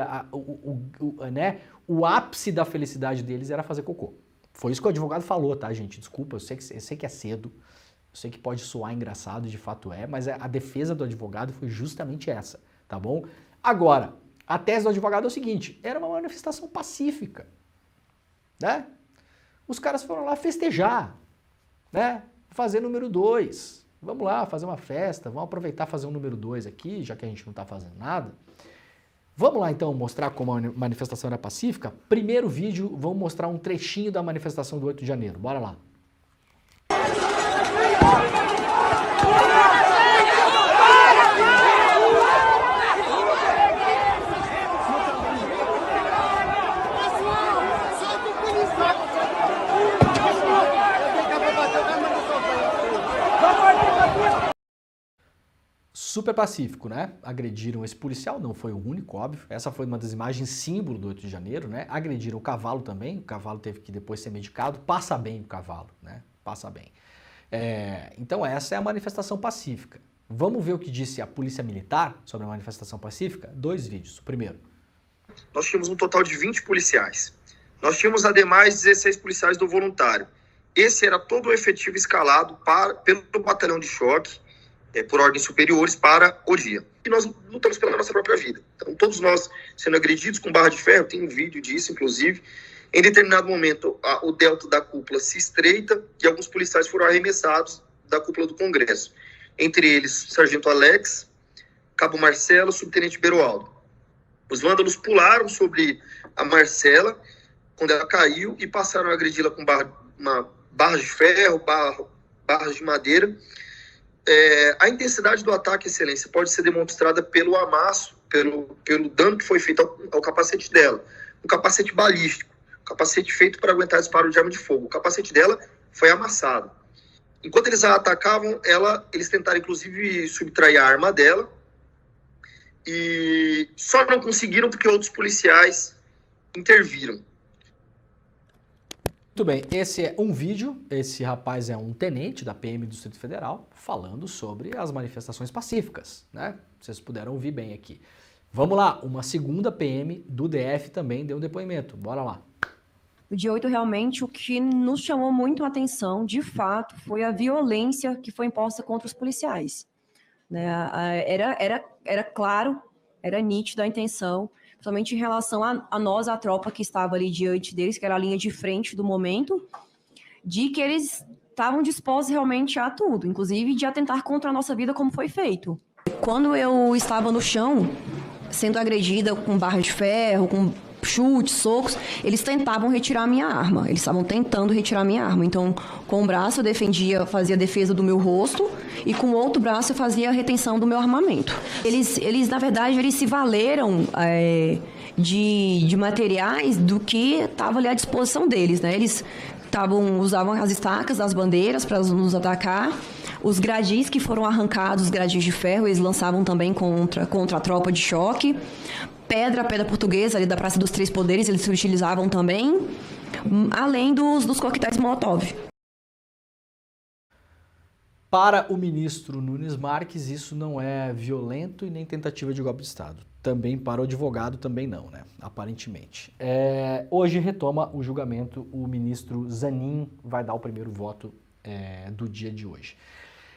o ápice da felicidade deles era fazer cocô. Foi isso que o advogado falou, tá, gente? Desculpa, eu sei que é cedo, eu sei que pode soar engraçado, de fato é, mas a defesa do advogado foi justamente essa, tá bom? Agora, a tese do advogado é o seguinte, era uma manifestação pacífica, né? Os caras foram lá festejar, né? Fazer número 2. Vamos lá, fazer uma festa, vamos aproveitar e fazer um número 2 aqui, já que a gente não está fazendo nada. Vamos lá então mostrar como a manifestação era pacífica? Primeiro vídeo, vamos mostrar um trechinho da manifestação do 8 de janeiro. Bora lá. Super pacífico, né? Agrediram esse policial, não foi o único, óbvio. Essa foi uma das imagens símbolo do 8 de janeiro, né? Agrediram o cavalo também, o cavalo teve que depois ser medicado. Passa bem o cavalo, né? Passa bem. Então essa é a manifestação pacífica. Vamos ver o que disse a Polícia Militar sobre a manifestação pacífica? 2 vídeos. O primeiro. Nós tínhamos um total de 20 policiais. Nós tínhamos, ademais, 16 policiais do voluntário. Esse era todo o efetivo escalado pelo batalhão de choque, por ordens superiores, para o dia. E nós lutamos pela nossa própria vida. Então, todos nós sendo agredidos com barra de ferro, tem um vídeo disso, inclusive. Em determinado momento, o delta da cúpula se estreita e alguns policiais foram arremessados da cúpula do Congresso. Entre eles, Sargento Alex, Cabo Marcelo, Subtenente Beroaldo. Os vândalos pularam sobre a Marcela, quando ela caiu, e passaram a agredi-la com barras de ferro, barras de madeira. A intensidade do ataque, excelência, pode ser demonstrada pelo amasso, pelo dano que foi feito ao capacete dela. Um capacete balístico, um capacete feito para aguentar disparo de arma de fogo. O capacete dela foi amassado. Enquanto eles a atacavam, eles tentaram, inclusive, subtrair a arma dela, e só não conseguiram porque outros policiais interviram. Muito bem, esse é um vídeo, esse rapaz é um tenente da PM do Distrito Federal, falando sobre as manifestações pacíficas, né? Vocês puderam ouvir bem aqui. Vamos lá, uma segunda PM do DF também deu um depoimento, bora lá. No dia 8, realmente, o que nos chamou muito a atenção, de fato, foi a violência que foi imposta contra os policiais, né? Era claro, era nítida a intenção, principalmente em relação a nós, a tropa que estava ali diante deles, que era a linha de frente do momento, de que eles estavam dispostos realmente a tudo, inclusive de atentar contra a nossa vida, como foi feito. Quando eu estava no chão, sendo agredida com barra de ferro, com chutes, socos, eles tentavam retirar minha arma. Eles estavam tentando retirar minha arma. Então, com um braço eu fazia a defesa do meu rosto e com o outro braço eu fazia a retenção do meu armamento. Eles na verdade, eles se valeram de materiais do que estava ali à disposição deles, né? Eles usavam as estacas das bandeiras para nos atacar. Os gradis que foram arrancados, os gradis de ferro, eles lançavam também contra a tropa de choque. Pedra portuguesa ali da Praça dos Três Poderes, eles se utilizavam também, além dos coquetéis Molotov. Para o ministro Nunes Marques, isso não é violento e nem tentativa de golpe de Estado. Também para o advogado, também não, né? Aparentemente. Hoje retoma o julgamento, o ministro Zanin vai dar o primeiro voto do dia de hoje.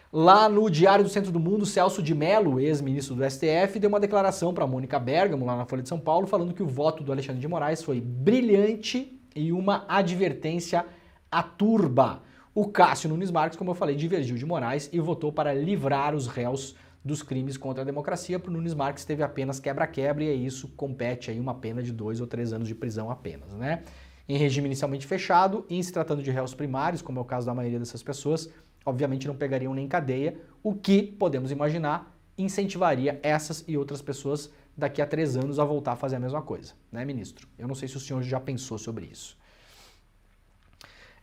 Lá no Diário do Centro do Mundo, Celso de Mello, ex-ministro do STF, deu uma declaração para Mônica Bergamo, lá na Folha de São Paulo, falando que o voto do Alexandre de Moraes foi brilhante e uma advertência à turba. O Cássio Nunes Marques, como eu falei, divergiu de Moraes e votou para livrar os réus dos crimes contra a democracia. Para o Nunes Marques teve apenas quebra-quebra e isso compete aí uma pena de 2 ou 3 anos de prisão apenas, né? Em regime inicialmente fechado e em se tratando de réus primários, como é o caso da maioria dessas pessoas, obviamente não pegariam nem cadeia, o que, podemos imaginar, incentivaria essas e outras pessoas daqui a 3 anos a voltar a fazer a mesma coisa, né, ministro? Eu não sei se o senhor já pensou sobre isso.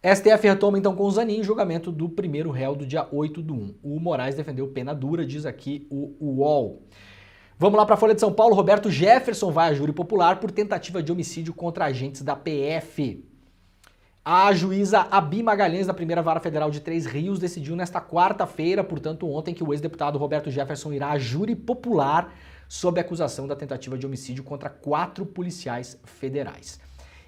STF retoma então com o Zanin julgamento do primeiro réu do dia 8/1. O Moraes defendeu pena dura, diz aqui o UOL. Vamos lá para a Folha de São Paulo. Roberto Jefferson vai a júri popular por tentativa de homicídio contra agentes da PF. A juíza Abi Magalhães, da primeira vara federal de Três Rios, decidiu nesta quarta-feira, portanto ontem, que o ex-deputado Roberto Jefferson irá a júri popular sob acusação da tentativa de homicídio contra 4 policiais federais.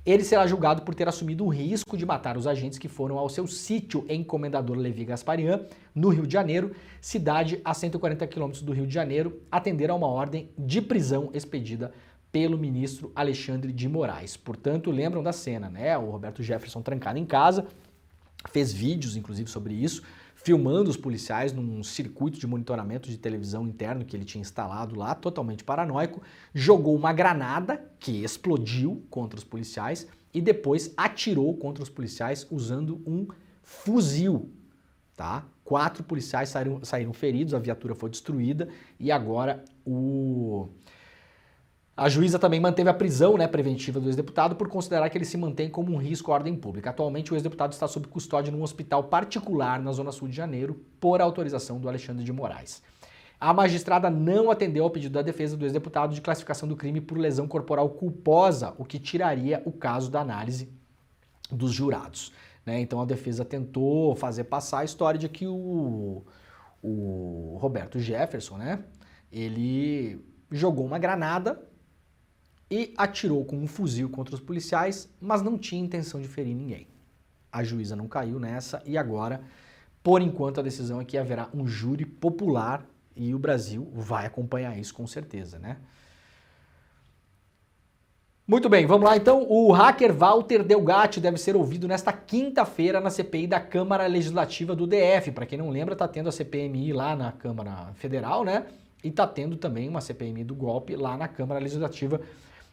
Ele será julgado por ter assumido o risco de matar os agentes que foram ao seu sítio em Comendador Levi Gasparian, no Rio de Janeiro, cidade a 140 quilômetros do Rio de Janeiro, atender a uma ordem de prisão expedida pelo ministro Alexandre de Moraes. Portanto, lembram da cena, né? O Roberto Jefferson trancado em casa, fez vídeos, inclusive, sobre isso, filmando os policiais num circuito de monitoramento de televisão interno que ele tinha instalado lá, totalmente paranoico, jogou uma granada que explodiu contra os policiais e depois atirou contra os policiais usando um fuzil, tá? 4 policiais saíram feridos, a viatura foi destruída e agora a juíza também manteve a prisão, né, preventiva do ex-deputado por considerar que ele se mantém como um risco à ordem pública. Atualmente, o ex-deputado está sob custódia num hospital particular na Zona Sul de Janeiro por autorização do Alexandre de Moraes. A magistrada não atendeu ao pedido da defesa do ex-deputado de classificação do crime por lesão corporal culposa, o que tiraria o caso da análise dos jurados, né? Então, a defesa tentou fazer passar a história de que o Roberto Jefferson, né, ele jogou uma granada e atirou com um fuzil contra os policiais, mas não tinha intenção de ferir ninguém. A juíza não caiu nessa e agora, por enquanto, a decisão é que haverá um júri popular e o Brasil vai acompanhar isso com certeza, né? Muito bem, vamos lá então. O hacker Walter Delgatti deve ser ouvido nesta quinta-feira na CPI da Câmara Legislativa do DF. Para quem não lembra, está tendo a CPMI lá na Câmara Federal, né? E está tendo também uma CPMI do golpe lá na Câmara Legislativa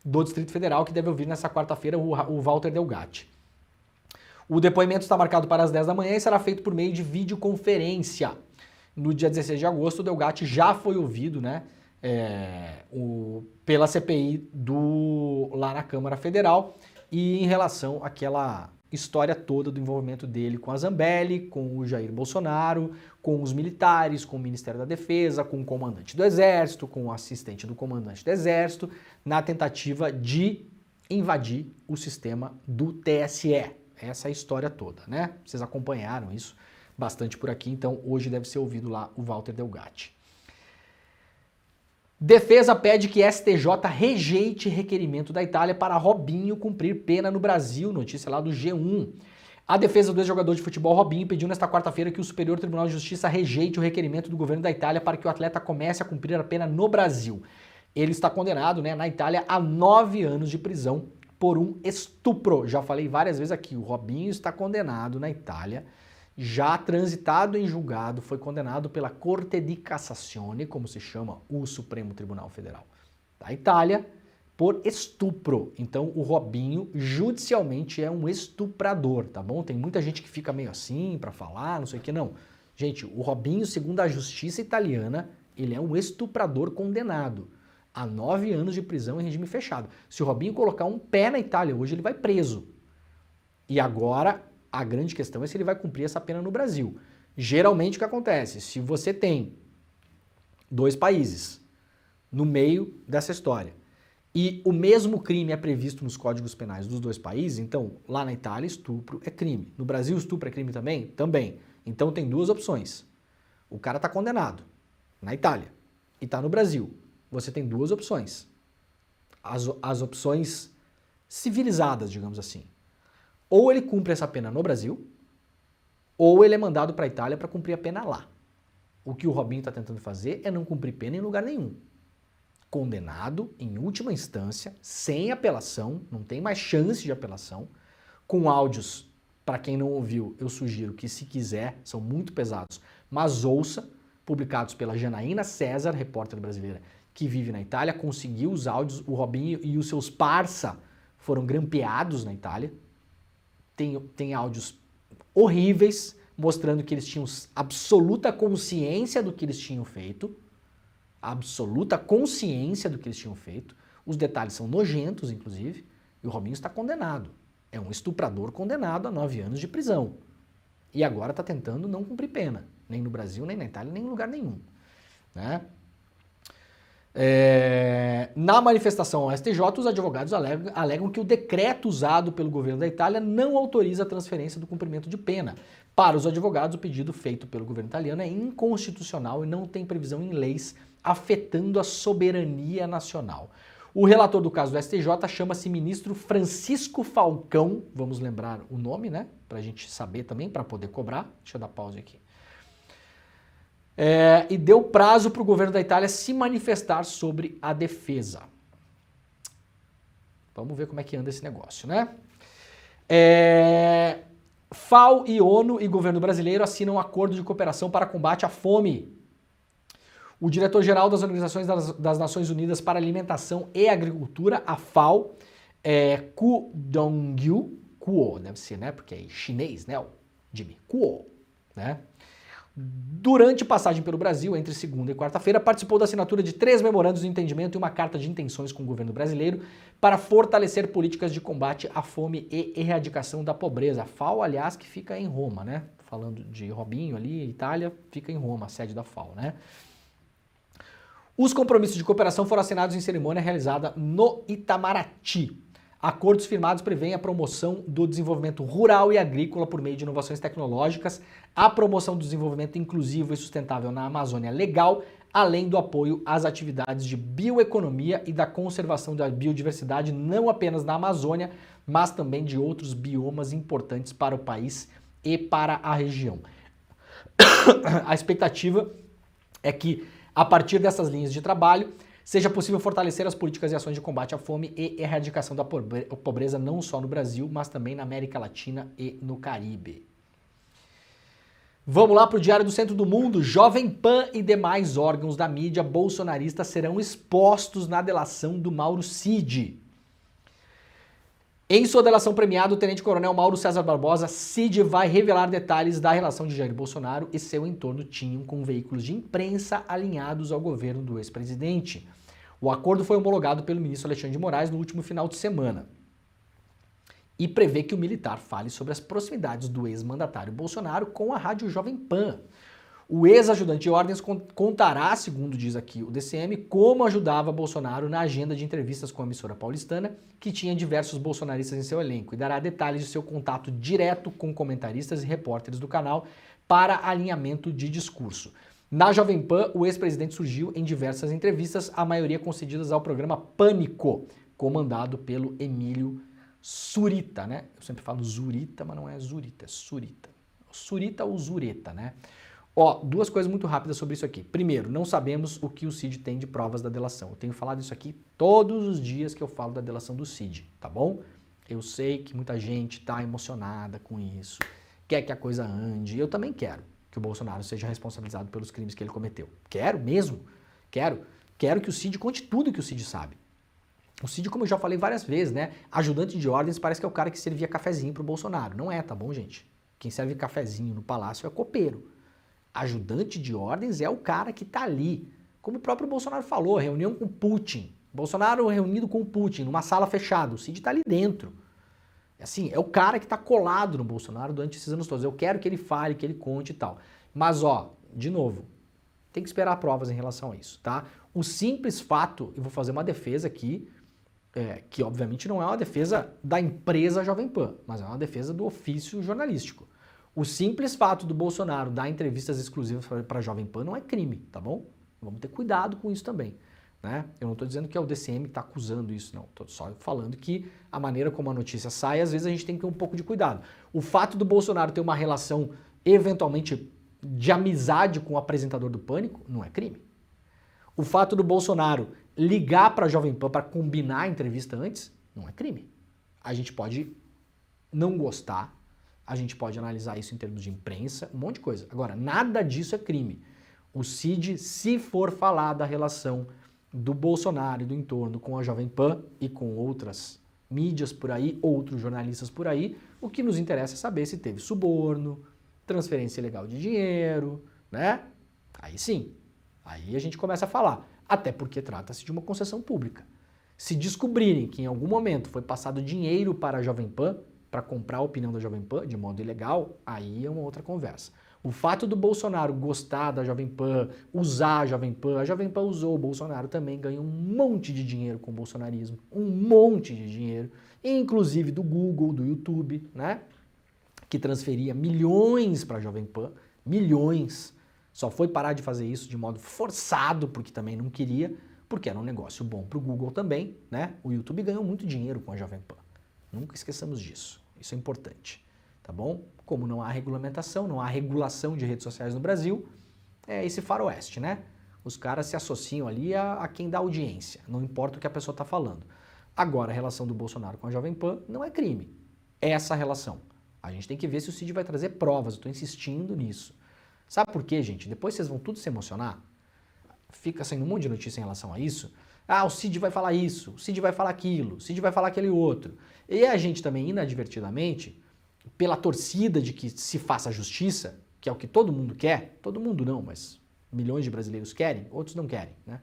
do Distrito Federal, que deve ouvir nessa quarta-feira o Walter Delgatti. O depoimento está marcado para as 10 da manhã e será feito por meio de videoconferência. No dia 16 de agosto, o Delgatti já foi ouvido, né, pela CPI lá na Câmara Federal, e em relação àquela história toda do envolvimento dele com a Zambelli, com o Jair Bolsonaro, com os militares, com o Ministério da Defesa, com o comandante do Exército, com o assistente do comandante do Exército, na tentativa de invadir o sistema do TSE. Essa é a história toda, né? Vocês acompanharam isso bastante por aqui, então hoje deve ser ouvido lá o Walter Delgatti. Defesa pede que STJ rejeite requerimento da Itália para Robinho cumprir pena no Brasil, notícia lá do G1. A defesa do ex-jogador de futebol Robinho pediu nesta quarta-feira que o Superior Tribunal de Justiça rejeite o requerimento do governo da Itália para que o atleta comece a cumprir a pena no Brasil. Ele está condenado, né, na Itália a 9 anos de prisão por um estupro. Já falei várias vezes aqui, o Robinho está condenado na Itália, já transitado em julgado, foi condenado pela Corte di Cassazione, como se chama o Supremo Tribunal Federal da Itália, por estupro. Então o Robinho judicialmente é um estuprador, tá bom? Tem muita gente que fica meio assim pra falar, não sei o que, não. Gente, o Robinho, segundo a justiça italiana, ele é um estuprador condenado a 9 anos de prisão em regime fechado. Se o Robinho colocar um pé na Itália hoje, ele vai preso. E agora a grande questão é se ele vai cumprir essa pena no Brasil. Geralmente o que acontece? Se você tem 2 países no meio dessa história e o mesmo crime é previsto nos códigos penais dos 2 países, então lá na Itália estupro é crime. No Brasil estupro é crime também? Também. Então tem 2 opções. O cara está condenado na Itália e está no Brasil. Você tem 2 opções. As opções civilizadas, digamos assim. Ou ele cumpre essa pena no Brasil, ou ele é mandado para a Itália para cumprir a pena lá. O que o Robinho está tentando fazer é não cumprir pena em lugar nenhum. Condenado em última instância, sem apelação, não tem mais chance de apelação, com áudios, para quem não ouviu, eu sugiro que se quiser, são muito pesados, mas ouça, publicados pela Janaína César, repórter brasileira que vive na Itália, conseguiu os áudios, o Robinho e os seus parça foram grampeados na Itália. Tem áudios horríveis, mostrando que eles tinham absoluta consciência do que eles tinham feito. Absoluta consciência do que eles tinham feito. Os detalhes são nojentos, inclusive. E o Robinho está condenado. É um estuprador condenado a 9 anos de prisão. E agora está tentando não cumprir pena. Nem no Brasil, nem na Itália, nem em lugar nenhum. Né? Na manifestação ao STJ, os advogados alegam que o decreto usado pelo governo da Itália não autoriza a transferência do cumprimento de pena. Para os advogados, o pedido feito pelo governo italiano é inconstitucional e não tem previsão em leis afetando a soberania nacional. O relator do caso do STJ chama-se ministro Francisco Falcão, vamos lembrar o nome, né? Pra gente saber também, para poder cobrar. Deixa eu dar pause aqui. E deu prazo para o governo da Itália se manifestar sobre a defesa. Vamos ver como é que anda esse negócio, né? FAO e ONU e governo brasileiro assinam um acordo de cooperação para combate à fome. O diretor-geral das Organizações das Nações Unidas para Alimentação e Agricultura, a FAO, Ku Dongyu, Kuo, deve ser, né? Porque é chinês, né? Jimmy, Kuo, né? Durante passagem pelo Brasil, entre segunda e quarta-feira, participou da assinatura de 3 memorandos de entendimento e uma carta de intenções com o governo brasileiro para fortalecer políticas de combate à fome e erradicação da pobreza. A FAO, aliás, que fica em Roma, né? Falando de Robinho ali, Itália, fica em Roma, a sede da FAO, né? Os compromissos de cooperação foram assinados em cerimônia realizada no Itamaraty. Acordos firmados prevêem a promoção do desenvolvimento rural e agrícola por meio de inovações tecnológicas, a promoção do desenvolvimento inclusivo e sustentável na Amazônia Legal, além do apoio às atividades de bioeconomia e da conservação da biodiversidade, não apenas na Amazônia, mas também de outros biomas importantes para o país e para a região. A expectativa é que, a partir dessas linhas de trabalho, seja possível fortalecer as políticas e ações de combate à fome e erradicação da pobreza não só no Brasil, mas também na América Latina e no Caribe. Vamos lá para o Diário do Centro do Mundo. Jovem Pan e demais órgãos da mídia bolsonarista serão expostos na delação do Mauro Cid. Em sua delação premiada, o tenente-coronel Mauro César Barbosa, Cid vai revelar detalhes da relação de Jair Bolsonaro e seu entorno tinham com veículos de imprensa alinhados ao governo do ex-presidente. O acordo foi homologado pelo ministro Alexandre de Moraes no último final de semana e prevê que o militar fale sobre as proximidades do ex-mandatário Bolsonaro com a rádio Jovem Pan. O ex-ajudante de ordens contará, segundo diz aqui o DCM, como ajudava Bolsonaro na agenda de entrevistas com a emissora paulistana, que tinha diversos bolsonaristas em seu elenco, e dará detalhes de seu contato direto com comentaristas e repórteres do canal para alinhamento de discurso. Na Jovem Pan, o ex-presidente surgiu em diversas entrevistas, a maioria concedidas ao programa Pânico, comandado pelo Emílio Surita, né? Eu sempre falo Zurita, mas não é Zurita, é Surita. Surita ou Zureta, né? Ó, 2 coisas muito rápidas sobre isso aqui. Primeiro, não sabemos o que o Cid tem de provas da delação. Eu tenho falado isso aqui todos os dias que eu falo da delação do Cid, tá bom? Eu sei que muita gente tá emocionada com isso, quer que a coisa ande. Eu também quero que o Bolsonaro seja responsabilizado pelos crimes que ele cometeu. Quero mesmo. Quero que o Cid conte tudo que o Cid sabe. O Cid, como eu já falei várias vezes, né? Ajudante de ordens parece que é o cara que servia cafezinho pro Bolsonaro. Não é, tá bom, gente? Quem serve cafezinho no palácio é copeiro. Ajudante de ordens é o cara que tá ali. Como o próprio Bolsonaro falou, reunião com Putin. Bolsonaro reunido com Putin numa sala fechada. O Cid tá ali dentro. Assim, é o cara que tá colado no Bolsonaro durante esses anos todos. Eu quero que ele fale, que ele conte e tal. Mas, ó, de novo, tem que esperar provas em relação a isso, tá? O simples fato, eu vou fazer uma defesa aqui, que obviamente não é uma defesa da empresa Jovem Pan, mas é uma defesa do ofício jornalístico. O simples fato do Bolsonaro dar entrevistas exclusivas para a Jovem Pan não é crime, tá bom? Vamos ter cuidado com isso também, né? Eu não estou dizendo que é o DCM que está acusando isso, não. Estou só falando que a maneira como a notícia sai, às vezes a gente tem que ter um pouco de cuidado. O fato do Bolsonaro ter uma relação, eventualmente, de amizade com o apresentador do Pânico, não é crime. O fato do Bolsonaro ligar para a Jovem Pan para combinar a entrevista antes, não é crime. A gente pode não gostar, a gente pode analisar isso em termos de imprensa, um monte de coisa. Agora, nada disso é crime. O Cid, se for falar da relação do Bolsonaro e do entorno com a Jovem Pan e com outras mídias por aí, outros jornalistas por aí, o que nos interessa é saber se teve suborno, transferência ilegal de dinheiro, né? Aí sim, aí a gente começa a falar. Até porque trata-se de uma concessão pública. Se descobrirem que em algum momento foi passado dinheiro para a Jovem Pan, para comprar a opinião da Jovem Pan de modo ilegal, aí é uma outra conversa. O fato do Bolsonaro gostar da Jovem Pan, usar a Jovem Pan usou, o Bolsonaro também ganhou um monte de dinheiro com o bolsonarismo, um monte de dinheiro, inclusive do Google, do YouTube, né? Que transferia milhões para a Jovem Pan, milhões. Só foi parar de fazer isso de modo forçado, porque também não queria, porque era um negócio bom para o Google também, né? O YouTube ganhou muito dinheiro com a Jovem Pan. Nunca esqueçamos disso. Isso é importante, tá bom? Como não há regulamentação, não há regulação de redes sociais no Brasil, é esse faroeste, né? Os caras se associam ali a quem dá audiência, não importa o que a pessoa está falando. Agora, a relação do Bolsonaro com a Jovem Pan não é crime. É essa relação. A gente tem que ver se o Cid vai trazer provas, eu estou insistindo nisso. Sabe por quê, gente? Depois vocês vão tudo se emocionar. Fica saindo um monte de notícia em relação a isso. Ah, o Cid vai falar isso, o Cid vai falar aquilo, o Cid vai falar aquele outro. E a gente também, inadvertidamente, pela torcida de que se faça justiça, que é o que todo mundo quer, todo mundo não, mas milhões de brasileiros querem, outros não querem, né?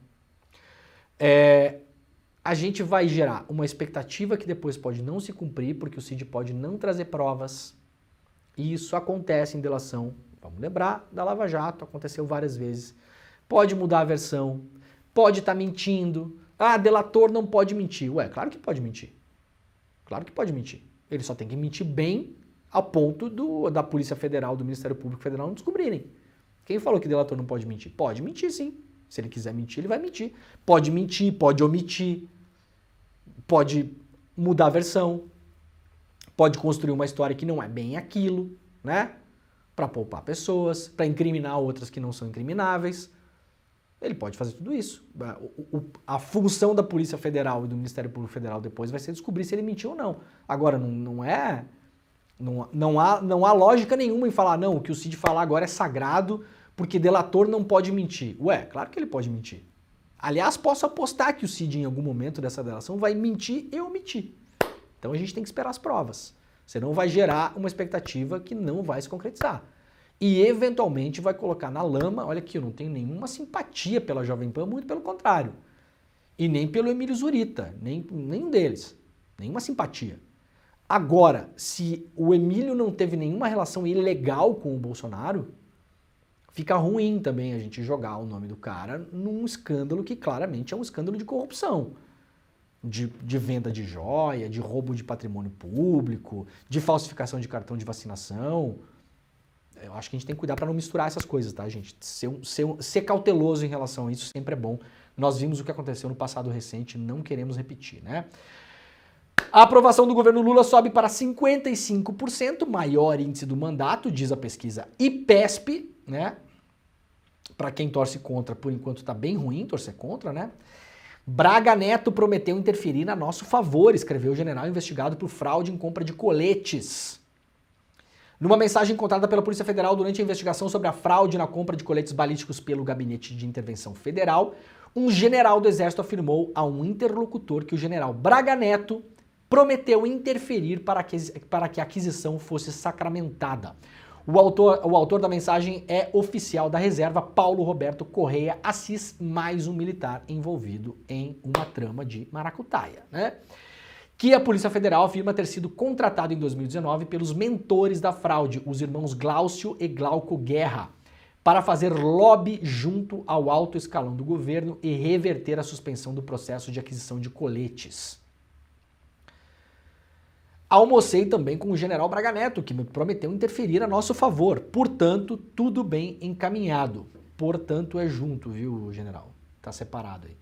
A gente vai gerar uma expectativa que depois pode não se cumprir, porque o Cid pode não trazer provas, e isso acontece em delação. Vamos lembrar da Lava Jato, aconteceu várias vezes. Pode mudar a versão, pode estar mentindo. Ah, delator não pode mentir. Ué, claro que pode mentir. Claro que pode mentir. Ele só tem que mentir bem ao ponto da Polícia Federal, do Ministério Público Federal não descobrirem. Quem falou que delator não pode mentir? Pode mentir, sim. Se ele quiser mentir, ele vai mentir. Pode mentir, pode omitir, pode mudar a versão, pode construir uma história que não é bem aquilo, né? Para poupar pessoas, para incriminar outras que não são incrimináveis. Ele pode fazer tudo isso. A função da Polícia Federal e do Ministério Público Federal depois vai ser descobrir se ele mentiu ou não. Agora, não há lógica nenhuma em falar, não, o que o Cid falar agora é sagrado porque delator não pode mentir. Ué, claro que ele pode mentir. Aliás, posso apostar que o Cid em algum momento dessa delação vai mentir e omitir. Então a gente tem que esperar as provas. Senão vai gerar uma expectativa que não vai se concretizar. E eventualmente vai colocar na lama, olha aqui, eu não tenho nenhuma simpatia pela Jovem Pan, muito pelo contrário. E nem pelo Emílio Zurita, nenhum deles. Nenhuma simpatia. Agora, se o Emílio não teve nenhuma relação ilegal com o Bolsonaro, fica ruim também a gente jogar o nome do cara num escândalo que claramente é um escândalo de corrupção. De venda de joia, de roubo de patrimônio público, de falsificação de cartão de vacinação. Eu acho que a gente tem que cuidar para não misturar essas coisas, tá, gente? Ser cauteloso em relação a isso sempre é bom. Nós vimos o que aconteceu no passado recente, não queremos repetir, né? A aprovação do governo Lula sobe para 55%, maior índice do mandato, diz a pesquisa IPESP, né? Para quem torce contra, por enquanto tá bem ruim torcer contra, né? Braga Neto prometeu interferir a nosso favor, escreveu o general investigado por fraude em compra de coletes. Numa mensagem encontrada pela Polícia Federal durante a investigação sobre a fraude na compra de coletes balísticos pelo Gabinete de Intervenção Federal, um general do Exército afirmou a um interlocutor que o general Braga Neto prometeu interferir para que a aquisição fosse sacramentada. O autor da mensagem é oficial da reserva Paulo Roberto Correia Assis, mais um militar envolvido em uma trama de maracutaia, né? Que a Polícia Federal afirma ter sido contratado em 2019 pelos mentores da fraude, os irmãos Glaucio e Glauco Guerra, para fazer lobby junto ao alto escalão do governo e reverter a suspensão do processo de aquisição de coletes. Almocei também com o general Braga Neto, que me prometeu interferir a nosso favor. Portanto, tudo bem encaminhado. Portanto, é junto, viu, general? Tá separado aí.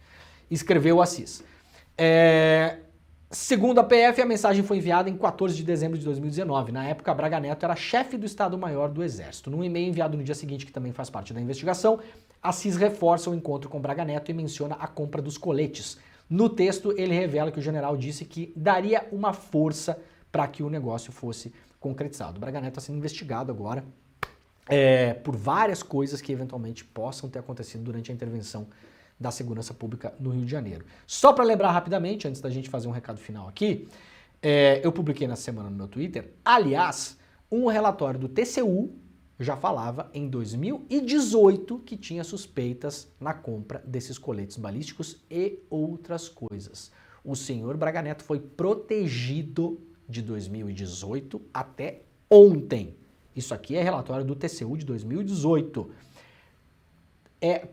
Escreveu Assis. Segundo a PF, a mensagem foi enviada em 14 de dezembro de 2019. Na época, Braga Neto era chefe do Estado-Maior do Exército. Num e-mail enviado no dia seguinte, que também faz parte da investigação, Assis reforça o encontro com Braga Neto e menciona a compra dos coletes. No texto, ele revela que o general disse que daria uma força para que o negócio fosse concretizado. O Braga Neto está sendo investigado agora por várias coisas que eventualmente possam ter acontecido durante a intervenção da Segurança Pública no Rio de Janeiro. Só para lembrar rapidamente, antes da gente fazer um recado final aqui, eu publiquei na semana no meu Twitter, aliás, um relatório do TCU já falava em 2018 que tinha suspeitas na compra desses coletes balísticos e outras coisas. O senhor Braga Neto foi protegido de 2018 até ontem. Isso aqui é relatório do TCU de 2018.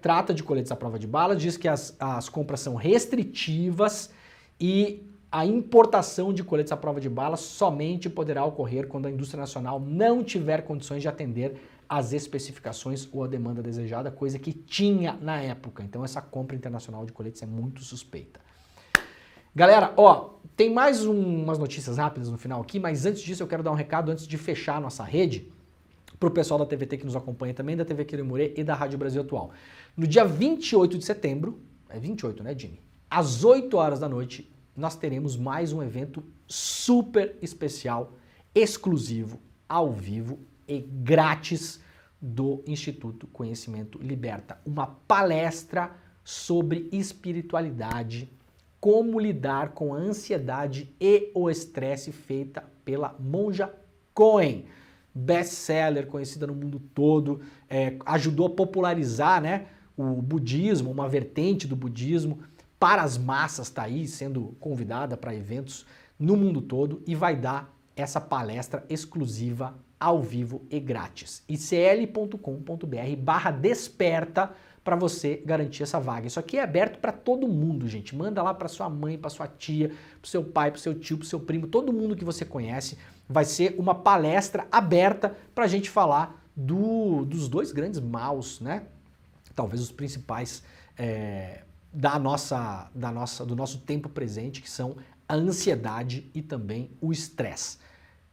Trata de coletes à prova de bala, diz que as compras são restritivas e a importação de coletes à prova de bala somente poderá ocorrer quando a indústria nacional não tiver condições de atender às especificações ou a demanda desejada, coisa que tinha na época. Então essa compra internacional de coletes é muito suspeita. Galera, tem mais umas notícias rápidas no final aqui, mas antes disso eu quero dar um recado antes de fechar a nossa rede para o pessoal da TVT que nos acompanha também, da TV Quirumurê e da Rádio Brasil Atual. No dia 28 de setembro, é 28, né, Jimmy? Às 8 horas da noite, nós teremos mais um evento super especial, exclusivo, ao vivo e grátis do Instituto Conhecimento Liberta. Uma palestra sobre espiritualidade, como lidar com a ansiedade e o estresse, feita pela Monja Coen, best-seller, conhecida no mundo todo, ajudou a popularizar, né, o budismo, uma vertente do budismo, para as massas, está aí sendo convidada para eventos no mundo todo e vai dar essa palestra exclusiva ao vivo e grátis. icl.com.br/desperta para você garantir essa vaga. Isso aqui é aberto para todo mundo, gente. Manda lá para sua mãe, para sua tia, para seu pai, para seu tio, para seu primo, todo mundo que você conhece. Vai ser uma palestra aberta para a gente falar dos dois grandes maus, né? Talvez os principais do nosso tempo presente, que são a ansiedade e também o estresse.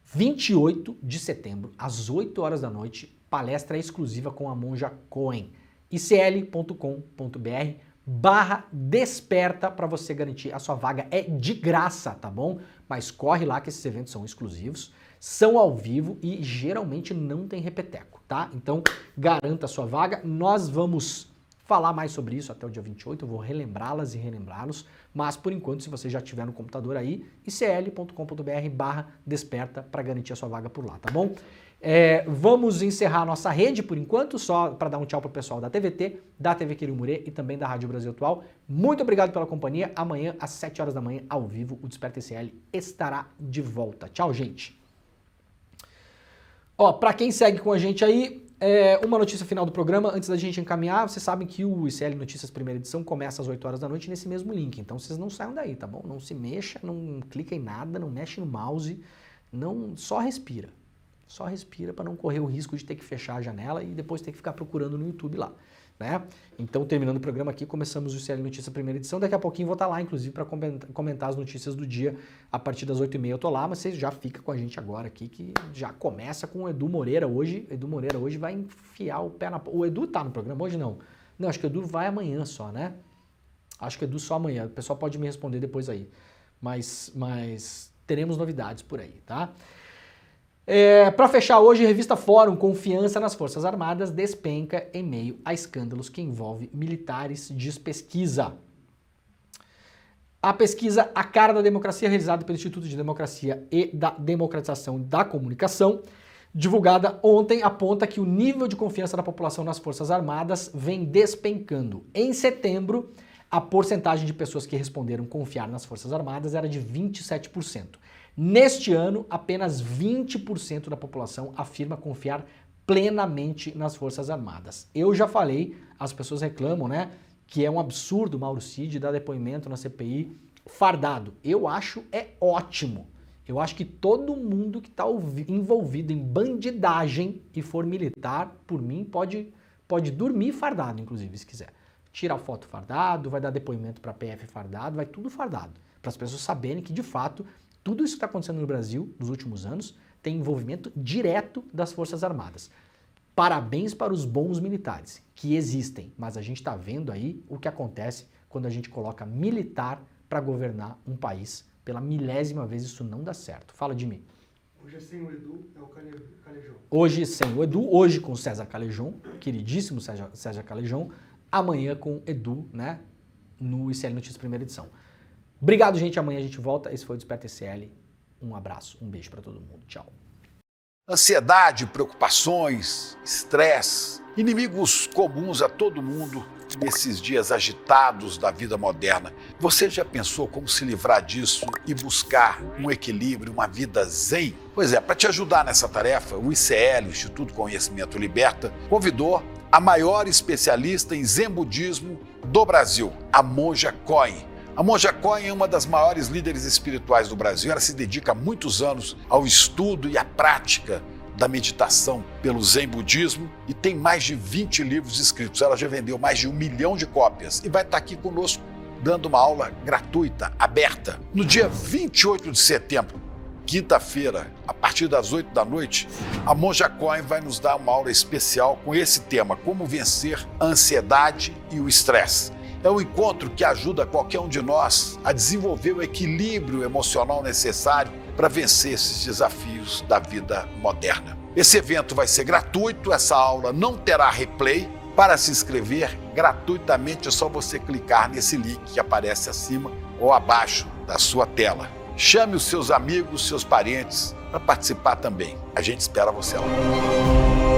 28 de setembro, às 8 horas da noite, palestra exclusiva com a Monja Coen. icl.com.br/desperta para você garantir a sua vaga. É de graça, tá bom? Mas corre lá que esses eventos são exclusivos, são ao vivo e geralmente não tem repeteco, tá? Então garanta a sua vaga. Nós vamos falar mais sobre isso até o dia 28, eu vou relembrá-las e relembrá-los, mas por enquanto, se você já tiver no computador aí, icl.com.br/desperta para garantir a sua vaga por lá, tá bom? Vamos encerrar a nossa rede por enquanto, só para dar um tchau pro pessoal da TVT, da TV Quirumurê e também da Rádio Brasil Atual. Muito obrigado pela companhia. Amanhã, às 7 horas da manhã, ao vivo, o Desperta ICL estará de volta. Tchau, gente. Para quem segue com a gente aí, uma notícia final do programa, antes da gente encaminhar, vocês sabem que o ICL Notícias primeira edição começa às 8 horas da noite nesse mesmo link, então vocês não saiam daí, tá bom? Não se mexa, não clica em nada, não mexe no mouse, só respira. Só respira para não correr o risco de ter que fechar a janela e depois ter que ficar procurando no YouTube lá, né? Então, terminando o programa aqui, começamos o ICL Notícias primeira edição. Daqui a pouquinho vou estar lá, inclusive, para comentar as notícias do dia a partir das 8h30. Eu tô lá, mas vocês já ficam com a gente agora aqui, que já começa com o Edu Moreira hoje. Edu Moreira hoje vai enfiar o pé na... O Edu tá no programa hoje, não? Não, acho que o Edu vai amanhã só, né? Acho que o Edu só amanhã. O pessoal pode me responder depois aí. Mas teremos novidades por aí, tá? Para fechar hoje, revista Fórum, confiança nas Forças Armadas despenca em meio a escândalos que envolve militares, diz pesquisa. A pesquisa A Cara da Democracia, realizada pelo Instituto de Democracia e da Democratização da Comunicação, divulgada ontem, aponta que o nível de confiança da população nas Forças Armadas vem despencando. Em setembro, a porcentagem de pessoas que responderam confiar nas Forças Armadas era de 27%. Neste ano, apenas 20% da população afirma confiar plenamente nas Forças Armadas. Eu já falei, as pessoas reclamam, né, que é um absurdo o Mauro Cid dar depoimento na CPI fardado. Eu acho ótimo. Eu acho que todo mundo que está envolvido em bandidagem e for militar, por mim, pode dormir fardado, inclusive, se quiser. Tira a foto fardado, vai dar depoimento para a PF fardado, vai tudo fardado. Para as pessoas saberem que, de fato, tudo isso que está acontecendo no Brasil nos últimos anos tem envolvimento direto das Forças Armadas. Parabéns para os bons militares, que existem, mas a gente está vendo aí o que acontece quando a gente coloca militar para governar um país. Pela 1000ª vez isso não dá certo. Fala de mim. Hoje sem o Edu é o Calejão. Hoje sem o Edu, hoje com o César Calejão, queridíssimo César Calejão, amanhã com o Edu, né, no ICL Notícias primeira edição. Obrigado, gente. Amanhã a gente volta. Esse foi o Desperta ICL. Um abraço, um beijo para todo mundo. Tchau. Ansiedade, preocupações, estresse, inimigos comuns a todo mundo nesses dias agitados da vida moderna. Você já pensou como se livrar disso e buscar um equilíbrio, uma vida zen? Pois é, para te ajudar nessa tarefa, o ICL, o Instituto Conhecimento Liberta, convidou a maior especialista em Zen Budismo do Brasil, a Monja Coen. A Monja Coen é uma das maiores líderes espirituais do Brasil. Ela se dedica há muitos anos ao estudo e à prática da meditação pelo Zen Budismo e tem mais de 20 livros escritos. Ela já vendeu mais de 1 milhão de cópias e vai estar aqui conosco dando uma aula gratuita, aberta. No dia 28 de setembro, quinta-feira, a partir das 8 da noite, a Monja Coen vai nos dar uma aula especial com esse tema: como vencer a ansiedade e o estresse. É um encontro que ajuda qualquer um de nós a desenvolver o equilíbrio emocional necessário para vencer esses desafios da vida moderna. Esse evento vai ser gratuito, essa aula não terá replay. Para se inscrever gratuitamente é só você clicar nesse link que aparece acima ou abaixo da sua tela. Chame os seus amigos, seus parentes para participar também. A gente espera você lá.